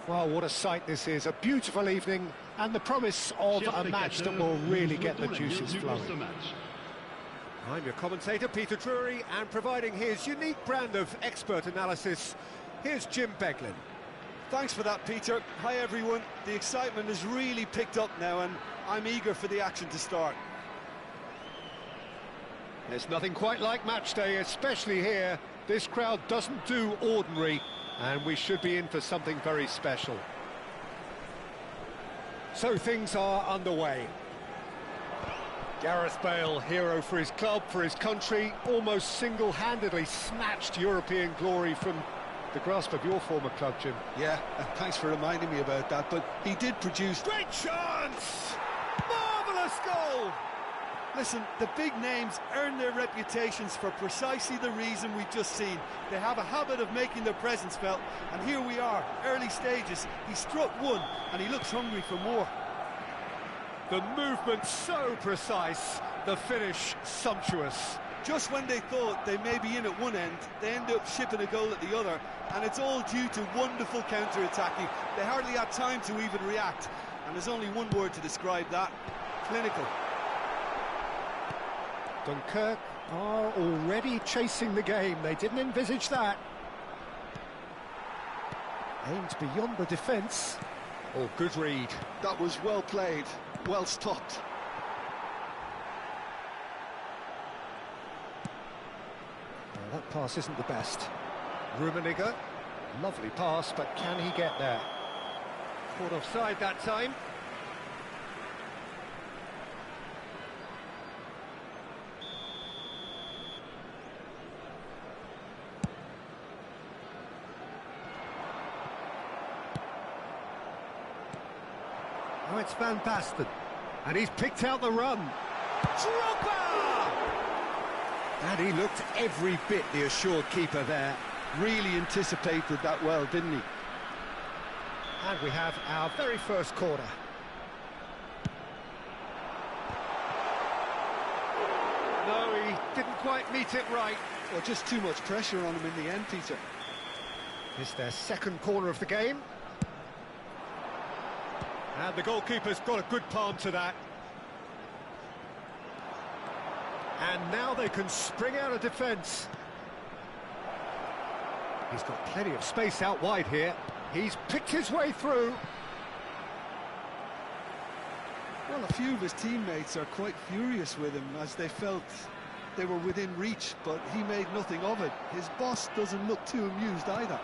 Well, what a sight this is. A beautiful evening and the promise of a match that will really get the juices flowing. I'm your commentator, Peter Drury, and providing his unique brand of expert analysis, here's Jim Beglin. Thanks for that, Peter. Hi, everyone. The excitement has really picked up now, and I'm eager for the action to start. There's nothing quite like match day, especially here. This crowd doesn't do ordinary, and we should be in for something very special. So things are underway. Gareth Bale, hero for his club, for his country, almost single-handedly snatched European glory from the grasp of your former club, Jim. Yeah, thanks for reminding me about that, but he did produce... Great chance! Marvellous goal! Listen, the big names earn their reputations for precisely the reason we've just seen. They have a habit of making their presence felt, and here we are, early stages. He struck one, and he looks hungry for more. The movement so precise, the finish sumptuous. Just when they thought they may be in at one end, they end up shipping a goal at the other, and it's all due to wonderful counter-attacking. They hardly had time to even react, and there's only one word to describe that: clinical. Dunkirk are already chasing the game. They didn't envisage that. Aimed beyond the defence. Oh, good read. That was well played, well stopped. That pass isn't the best. Rummenigge, lovely pass, but can he get there? Caught offside that time. Oh, it's Van Basten, and he's picked out the run. Drogba! And he looked every bit the assured keeper there. Really anticipated that well, didn't he? And we have our very first corner. No, he didn't quite meet it right. Well, just too much pressure on him in the end, Peter. It's their second corner of the game. And the goalkeeper's got a good palm to that. And now they can spring out of defence. He's got plenty of space out wide here. He's picked his way through. Well, a few of his teammates are quite furious with him, as they felt they were within reach, but he made nothing of it. His boss doesn't look too amused either.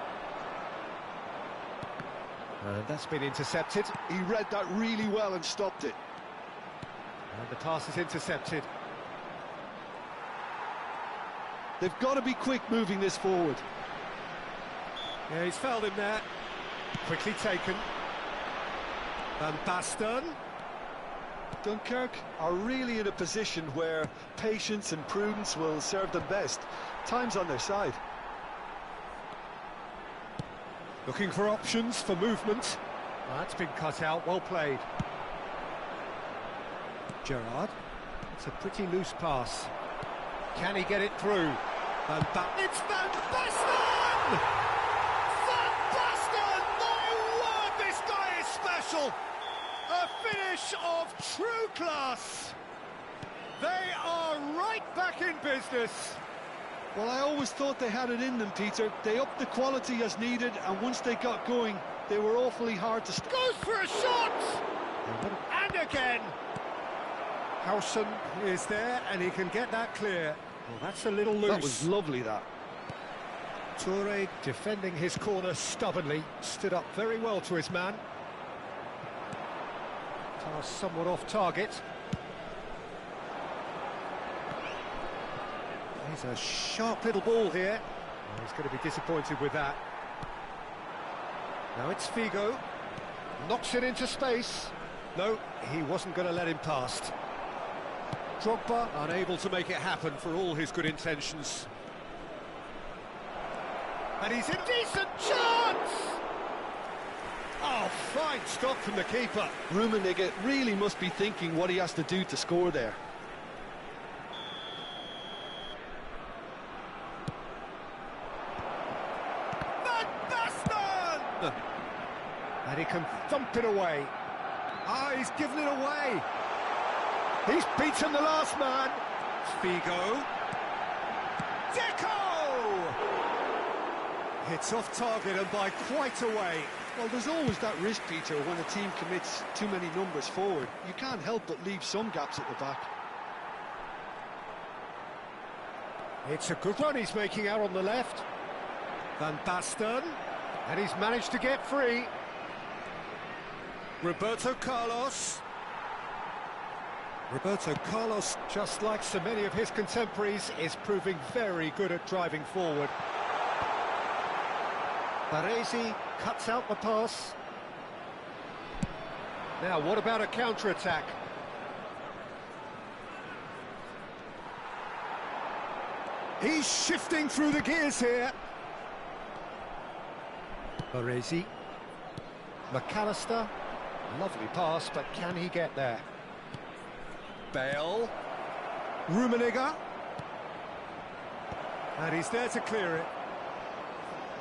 And that's been intercepted. He read that really well and stopped it. And the pass is intercepted. They've got to be quick moving this forward. Yeah, he's fouled him there. Quickly taken. Van Basten. Dunkirk are really in a position where patience and prudence will serve them best. Time's on their side. Looking for options for movement. That's been cut out, well played. Gerrard. It's a pretty loose pass. Can he get it through? It's Van Basten! Van Basten! My word, this guy is special! A finish of true class! They are right back in business. Well, I always thought they had it in them, Peter. They upped the quality as needed, and once they got going, they were awfully hard to stop. Goes for a shot! And again! Howson is there, and he can get that clear. Well, that's a little loose. That was lovely, that. Toure defending his corner stubbornly, stood up very well to his man. Pass somewhat off target. He's a sharp little ball here. Oh, he's going to be disappointed with that. Now it's Figo. Knocks it into space. No, he wasn't going to let him past. Drogba unable to make it happen for all his good intentions. And he's in decent chance! Oh, fine stop from the keeper. Rummenigge really must be thinking what he has to do to score there. Van Basten! And he can thump it away. Ah, he's given it away. He's beaten the last man. Figo. Deco! Hits off target and by quite a way. Well, there's always that risk, Peter, when a team commits too many numbers forward. You can't help but leave some gaps at the back. It's a good run he's making out on the left. Van Basten. And he's managed to get free. Roberto Carlos. Roberto Carlos, Just like so many of his contemporaries, is proving very good at driving forward. Baresi cuts out the pass. Now, what about a counter-attack? he's shifting through the gears here. Baresi. McAllister. Lovely pass, but can he get there? Bale. Rummenigge. And he's there to clear it.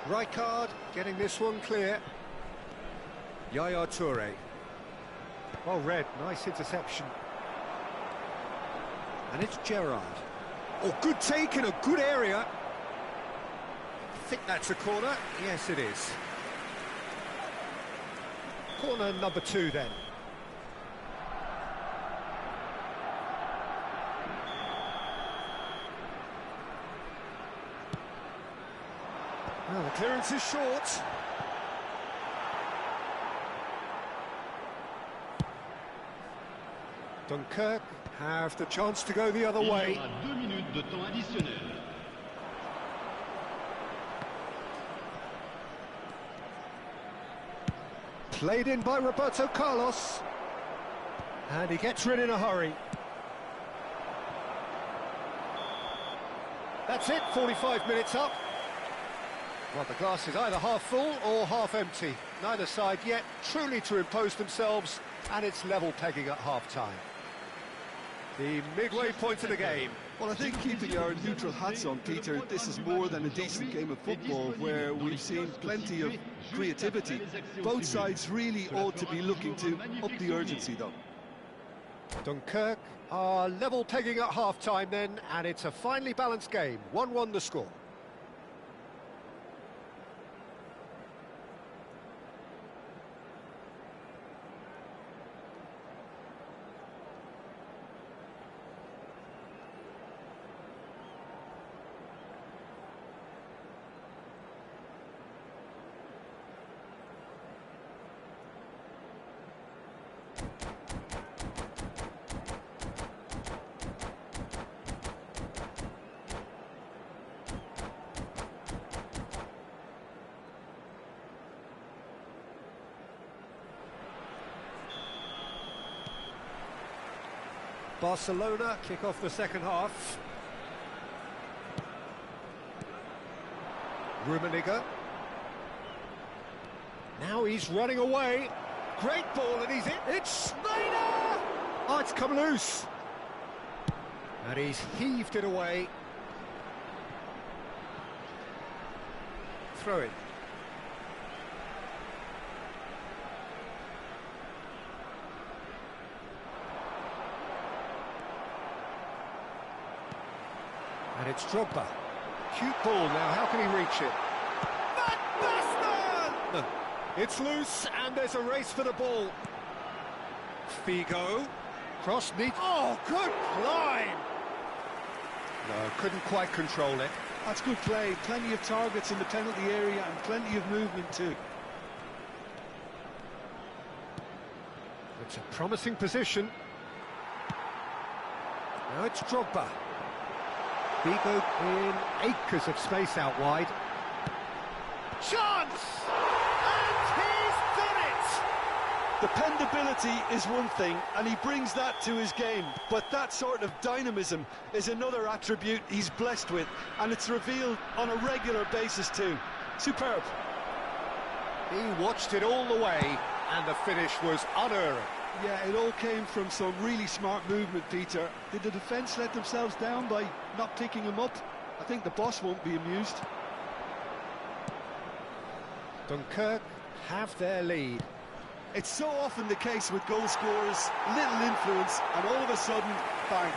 Rijkaard getting this one clear. Yaya Toure. Well read, nice interception. And it's Gerrard. Oh, good take in a good area. I think that's a corner. Yes, it is. Corner number 2 then. Well, the clearance is short. Dunkirk have the chance to go the other Il y way. aura 2 minutes de temps additionnel. Played in by Roberto Carlos. And he gets rid in a hurry. That's it, 45 minutes up. Well, the glass is either half full or half empty. Neither side yet truly to impose themselves, and it's level pegging at half-time. The midway point of the game. Well, I think keeping our neutral hats on, Peter, this is more than a decent game of football where we've seen plenty of creativity. Both sides really ought to be looking to up the urgency, though. Dunkirk are level pegging at half-time then, and it's a finely balanced game. 1-1 the score. Barcelona kick off the second half. Rummenigge. Now he's running away. Great ball, and he's in. It's Schneider! Oh, it's come loose. And he's heaved it away. Throw it. And it's Drogba. Cute ball now, how can he reach it? Van Basten! It's loose, and there's a race for the ball. Figo. Cross neat. Oh, good climb! No, couldn't quite control it. That's good play. Plenty of targets in the penalty area and plenty of movement too. It's a promising position. Now it's Drogba. Figo in acres of space out wide. Chance! And he's done it! Dependability is one thing, and he brings that to his game, but that sort of dynamism is another attribute he's blessed with, and it's revealed on a regular basis too. Superb. He watched it all the way, and the finish was unerring. Yeah, it all came from some really smart movement, Peter. Did the defence let themselves down by not picking him up? I think the boss won't be amused. Dunkirk have their lead. It's so often the case with goal scorers, little influence, and all of a sudden, bang.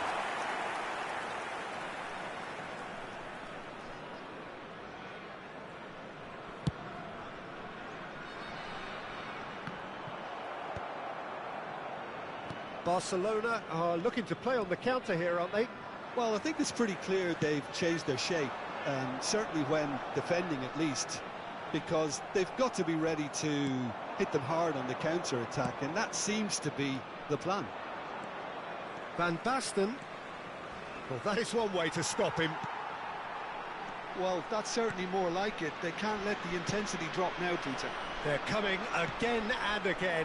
Barcelona are looking to play on the counter here, aren't they? Well, I think it's pretty clear they've changed their shape, and certainly when defending at least, because they've got to be ready to hit them hard on the counter-attack, and that seems to be the plan. Van Basten. Well, that is one way to stop him. Well, that's certainly more like it. They can't let the intensity drop now, Peter. They're coming again and again.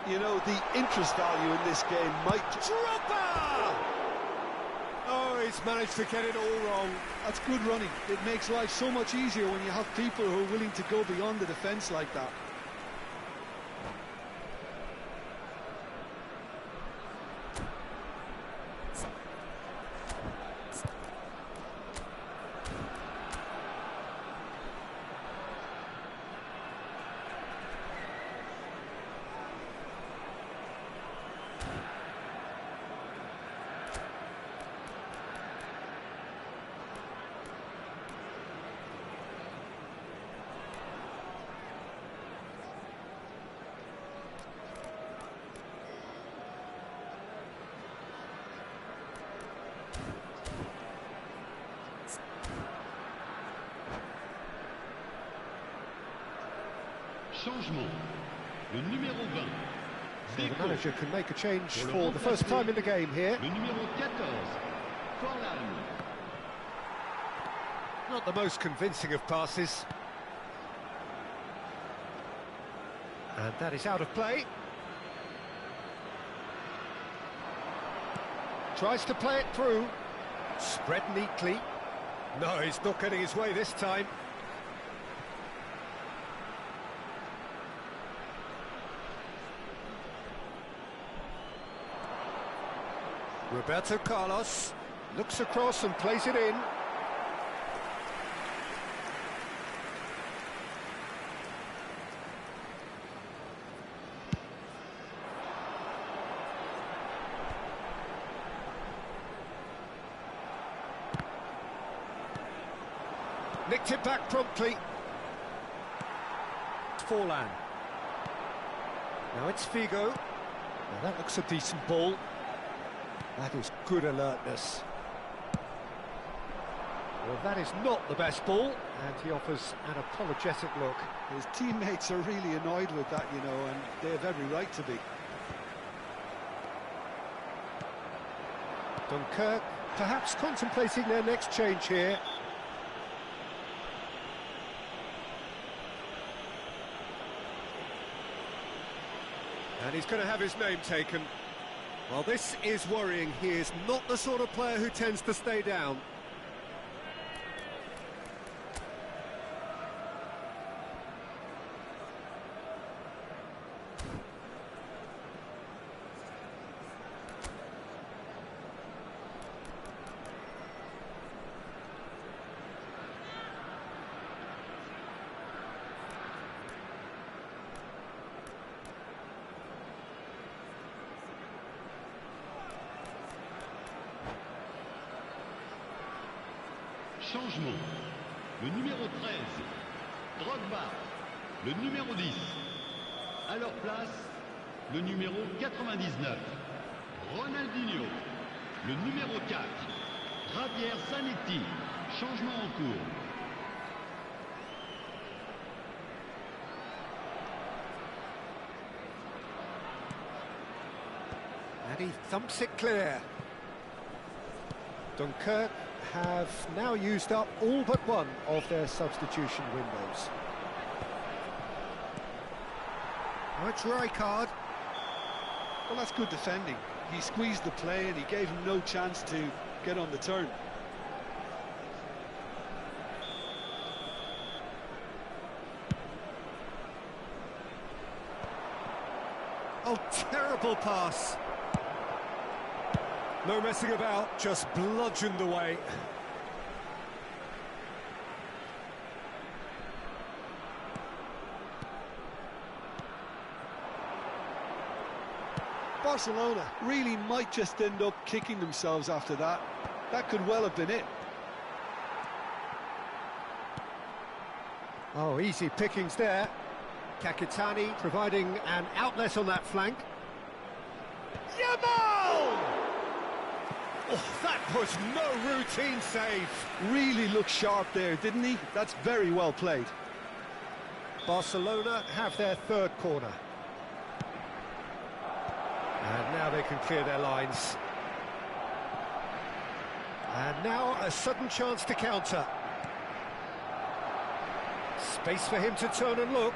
You know, the interest value in this game might... Dropper! Oh, he's managed to get it all wrong. That's good running. It makes life so much easier when you have people who are willing to go beyond the defence like that. Changement. Le numéro 20. The manager can make a change for the first time in the game here. Le numéro 14. Forlan. Not the most convincing of passes. And that is out of play. Tries to play it through. Spread neatly. No, he's not getting his way this time. Roberto Carlos looks across and plays it in. Nicked it back promptly. Forlan. Now it's Figo. Now that looks a decent ball. That is good alertness. Well, that is not the best ball, and he offers an apologetic look. His teammates are really annoyed with that, you know, and they have every right to be. Dunkirk perhaps contemplating their next change here. And he's going to have his name taken. Well, this is worrying. He is not the sort of player who tends to stay down. Changement. Le numéro 13. Drogba. Le numéro 10. À leur place, le numéro 99. Ronaldinho. Le numéro 4. Javier Zanetti. Changement en cours. And he thumps it clear. Dunkirk have now used up all but one of their substitution windows. Oh, it's Rijkaard. Well, that's good defending. He squeezed the play and he gave him no chance to get on the turn. Oh, terrible pass. No messing about, just bludgeoned away. Barcelona really might just end up kicking themselves after that. That could well have been it. Oh, easy pickings there. Kakitani providing an outlet on that flank. Yamal! Oh, that was no routine save. Really looked sharp there, didn't he? That's very well played. Barcelona have their third corner. And now they can clear their lines. And now a sudden chance to counter. Space for him to turn and look.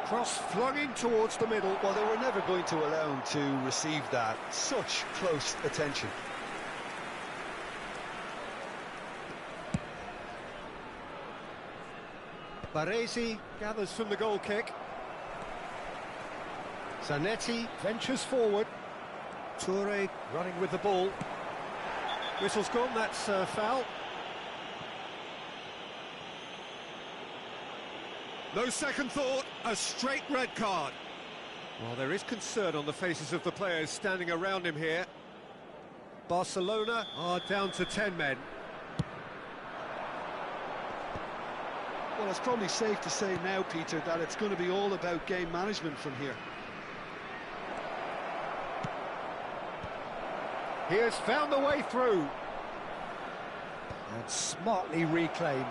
Cross flung in towards the middle. Well, they were never going to allow him to receive that. Such close attention. Baresi gathers from the goal kick. Zanetti ventures forward. Toure running with the ball. Whistle's gone, that's foul. No second thought, a straight red card. Well, there is concern on the faces of the players standing around him here. Barcelona are down to 10 men. Well, it's probably safe to say now, Peter, that it's going to be all about game management from here. He has found the way through. And smartly reclaimed.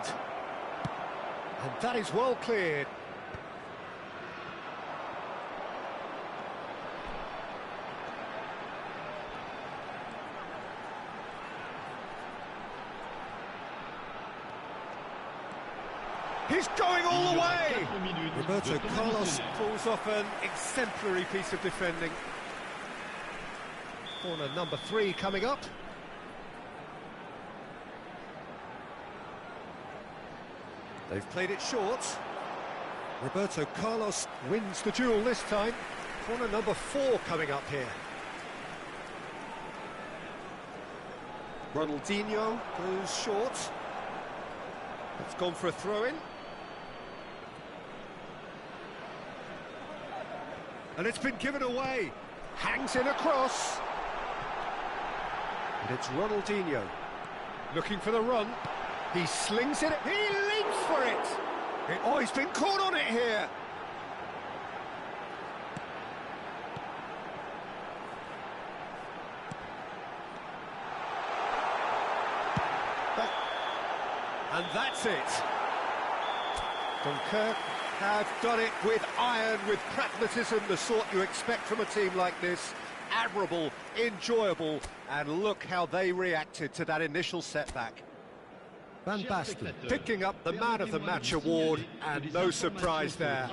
And that is well cleared. He's going all the way! Roberto Carlos pulls off an exemplary piece of defending. Corner number 3 coming up. They've played it short. Roberto Carlos wins the duel this time. Corner number 4 coming up here. Ronaldinho goes short. It's gone for a throw-in. And it's been given away. Hangs in across. And it's Ronaldinho looking for the run. He slings it. He leaps for it. Oh, he's been caught on it here. And that's it. Dunkirk have done it with iron, with pragmatism, the sort you expect from a team like this. Admirable, enjoyable, and look how they reacted to that initial setback. Van Basten picking up the Man of the Match award, and no surprise there.